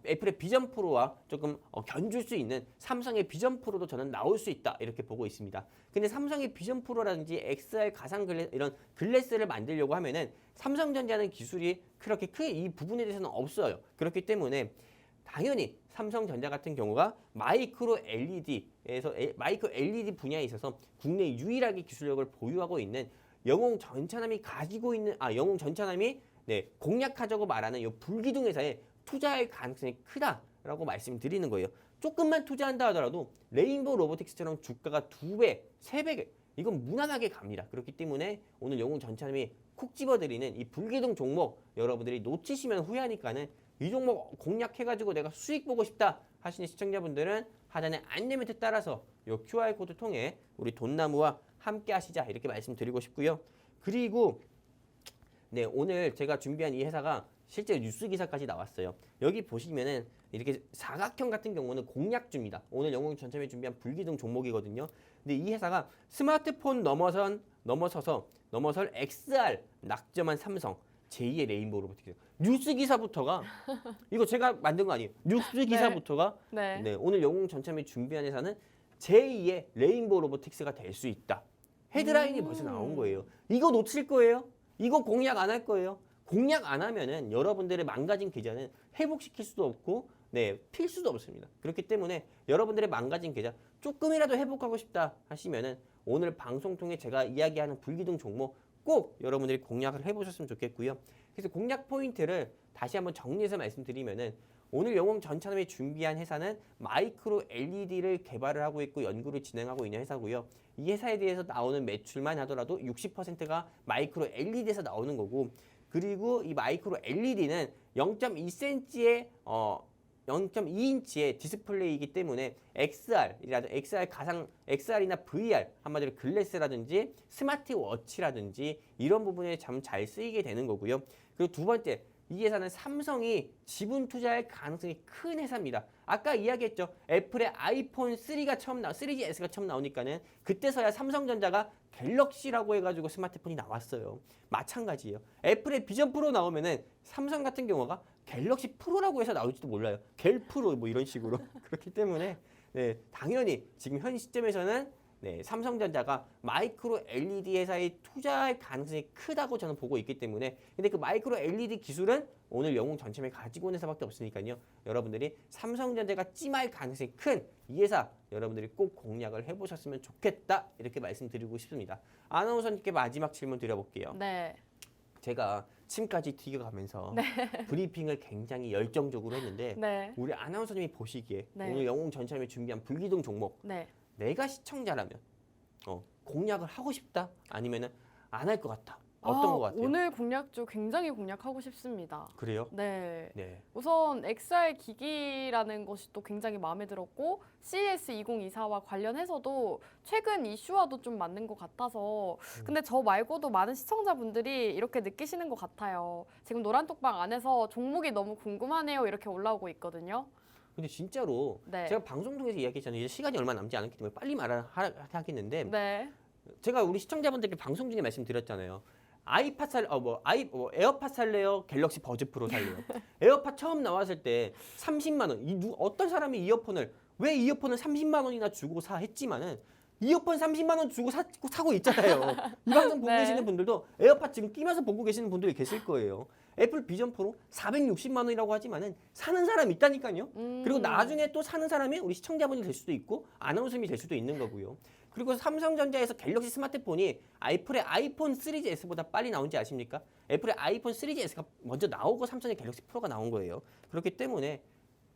애플의 비전 프로와 조금 견줄 수 있는 삼성의 비전 프로도 저는 나올 수 있다 이렇게 보고 있습니다. 근데 삼성의 비전 프로라든지 XR 가상 글래스 이런 글래스를 만들려고 하면은 삼성전자는 기술이 그렇게 크게 이 부분에 대해서는 없어요. 그렇기 때문에 당연히 삼성전자 같은 경우가 마이크로 LED 분야에 있어서 국내 유일하게 기술력을 보유하고 있는 영웅전차남이 네, 공략하자고 말하는 이 불기둥 회사에 투자할 가능성이 크다라고 말씀드리는 거예요. 조금만 투자한다 하더라도 레인보우 로보틱스처럼 주가가 2배, 3배 이건 무난하게 갑니다. 그렇기 때문에 오늘 영웅 전차님이 콕 집어드리는 이 불기둥 종목 여러분들이 놓치시면 후회하니까는 이 종목 공략해가지고 내가 수익 보고 싶다 하시는 시청자분들은 하단의 안내 멘트 따라서 이 QR코드 통해 우리 돈나무와 함께 하시자 이렇게 말씀드리고 싶고요. 그리고 네, 오늘 제가 준비한 이 회사가 실제 뉴스 기사까지 나왔어요. 여기 보시면은 이렇게 사각형 같은 경우는 공략주입니다. 오늘 영웅 전참에 준비한 불기둥 종목이거든요. 근데 이 회사가 스마트폰 넘어설 XR 낙점한 삼성 제2의 레인보우 로보틱스. 뉴스 기사부터가 이거 제가 만든 거 아니에요. 뉴스 기사부터가 네. 네, 오늘 영웅 전참에 준비한 회사는 제2의 레인보우 로보틱스가 될 수 있다. 헤드라인이 벌써 나온 거예요. 이거 놓칠 거예요? 이거 공략 안 할 거예요? 공략 안 하면은 여러분들의 망가진 계좌는 회복시킬 수도 없고 네, 필 수도 없습니다. 그렇기 때문에 여러분들의 망가진 계좌 조금이라도 회복하고 싶다 하시면은 오늘 방송 통해 제가 이야기하는 불기둥 종목 꼭 여러분들이 공략을 해보셨으면 좋겠고요. 그래서 공략 포인트를 다시 한번 정리해서 말씀드리면은 오늘 영웅 전차남이 준비한 회사는 마이크로 LED를 개발을 하고 있고 연구를 진행하고 있는 회사고요. 이 회사에 대해서 나오는 매출만 하더라도 60%가 마이크로 LED에서 나오는 거고, 그리고 이 마이크로 LED는 0.2cm의 0.2인치의 디스플레이이기 때문에 XR이나 VR, 한마디로 글래스라든지 스마트워치라든지 이런 부분에 참 잘 쓰이게 되는 거고요. 그리고 두 번째, 이 회사는 삼성이 지분 투자할 가능성이 큰 회사입니다. 아까 이야기했죠. 애플의 아이폰 3GS가 처음 나오니까는 그때서야 삼성전자가 갤럭시라고 해가지고 스마트폰이 나왔어요. 마찬가지예요. 애플의 비전 프로 나오면은 삼성 같은 경우가 갤럭시 프로라고 해서 나올지도 몰라요. 갤 프로 뭐 이런 식으로. 그렇기 때문에 네, 당연히 지금 현 시점에서는 네, 삼성전자가 마이크로 LED 회사에 투자할 가능성이 크다고 저는 보고 있기 때문에, 근데 그 마이크로 LED 기술은 오늘 영웅 전체에 가지고 오는 회사밖에 없으니까요. 여러분들이 삼성전자가 찜할 가능성이 큰 이 회사 여러분들이 꼭 공략을 해보셨으면 좋겠다 이렇게 말씀드리고 싶습니다. 아나운서님께 마지막 질문 드려볼게요. 네. 제가 침까지 튀겨가면서 브리핑을 굉장히 열정적으로 했는데 네. 우리 아나운서님이 보시기에 네. 오늘 영웅 전체에 준비한 불기둥 종목 네. 내가 시청자라면 공략을 하고 싶다? 아니면은 안 할 것 같다? 어떤 것 같아요? 오늘 공략주 굉장히 공략하고 싶습니다. 그래요? 네. 네. 우선 XR 기기라는 것이 또 굉장히 마음에 들었고 CES 2024와 관련해서도 최근 이슈와도 좀 맞는 것 같아서, 근데 저 말고도 많은 시청자분들이 이렇게 느끼시는 것 같아요. 지금 노란톡방 안에서 종목이 너무 궁금하네요 이렇게 올라오고 있거든요. 근데 진짜로 네. 제가 방송 통해서 이야기했잖아요. 이제 시간이 얼마 남지 않았기 때문에 빨리 말하겠는데 네. 제가 우리 시청자분들께 방송 중에 말씀드렸잖아요. 에어팟 살래요? 갤럭시 버즈 프로 살래요? 에어팟 처음 나왔을 때 30만 원. 어떤 사람이 왜 이어폰을 30만 원이나 주고 사 했지만은 이어폰 30만 원 주고 사고 있잖아요. 이 방송 보고 네. 계시는 분들도 에어팟 지금 끼면서 보고 계시는 분들이 계실 거예요. 애플 비전 프로 460만 원이라고 하지만은 사는 사람이 있다니까요. 그리고 나중에 또 사는 사람이 우리 시청자분이 될 수도 있고 아나운서님이 될 수도 있는 거고요. 그리고 삼성전자에서 갤럭시 스마트폰이 애플의 아이폰 3GS보다 빨리 나온지 아십니까? 애플의 아이폰 3GS가 먼저 나오고 삼성의 갤럭시 프로가 나온 거예요. 그렇기 때문에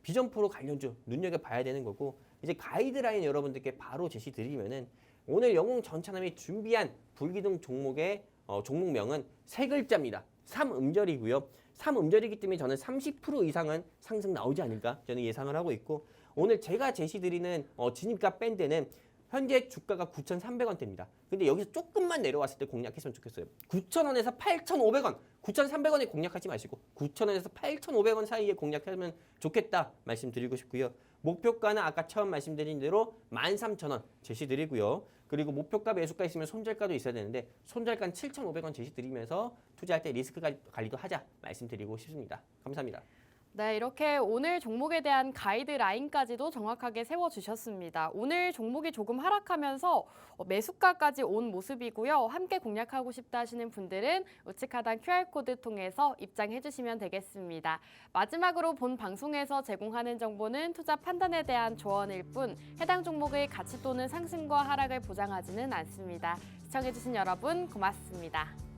비전 프로 관련주 눈여겨봐야 되는 거고, 이제 가이드라인 여러분들께 바로 제시 드리면은 오늘 영웅 전차남이 준비한 불기둥 종목의 종목명은 세 글자입니다. 3음절이고요. 3음절이기 때문에 저는 30% 이상은 상승 나오지 않을까 저는 예상을 하고 있고, 오늘 제가 제시드리는 진입가 밴드는 현재 주가가 9,300원대입니다. 근데 여기서 조금만 내려왔을 때 공략했으면 좋겠어요. 9,000원에서 8,500원, 9,300원에 공략하지 마시고 9,000원에서 8,500원 사이에 공략하면 좋겠다 말씀드리고 싶고요. 목표가는 아까 처음 말씀드린 대로 13,000원 제시드리고요. 그리고 목표가 매수가 있으면 손절가도 있어야 되는데 손절가는 7,500원 제시드리면서 투자할 때 리스크 관리도 하자 말씀드리고 싶습니다. 감사합니다. 네, 이렇게 오늘 종목에 대한 가이드라인까지도 정확하게 세워주셨습니다. 오늘 종목이 조금 하락하면서 매수가까지 온 모습이고요. 함께 공략하고 싶다 하시는 분들은 우측 하단 QR코드 통해서 입장해 주시면 되겠습니다. 마지막으로 본 방송에서 제공하는 정보는 투자 판단에 대한 조언일 뿐 해당 종목의 가치 또는 상승과 하락을 보장하지는 않습니다. 시청해 주신 여러분 고맙습니다.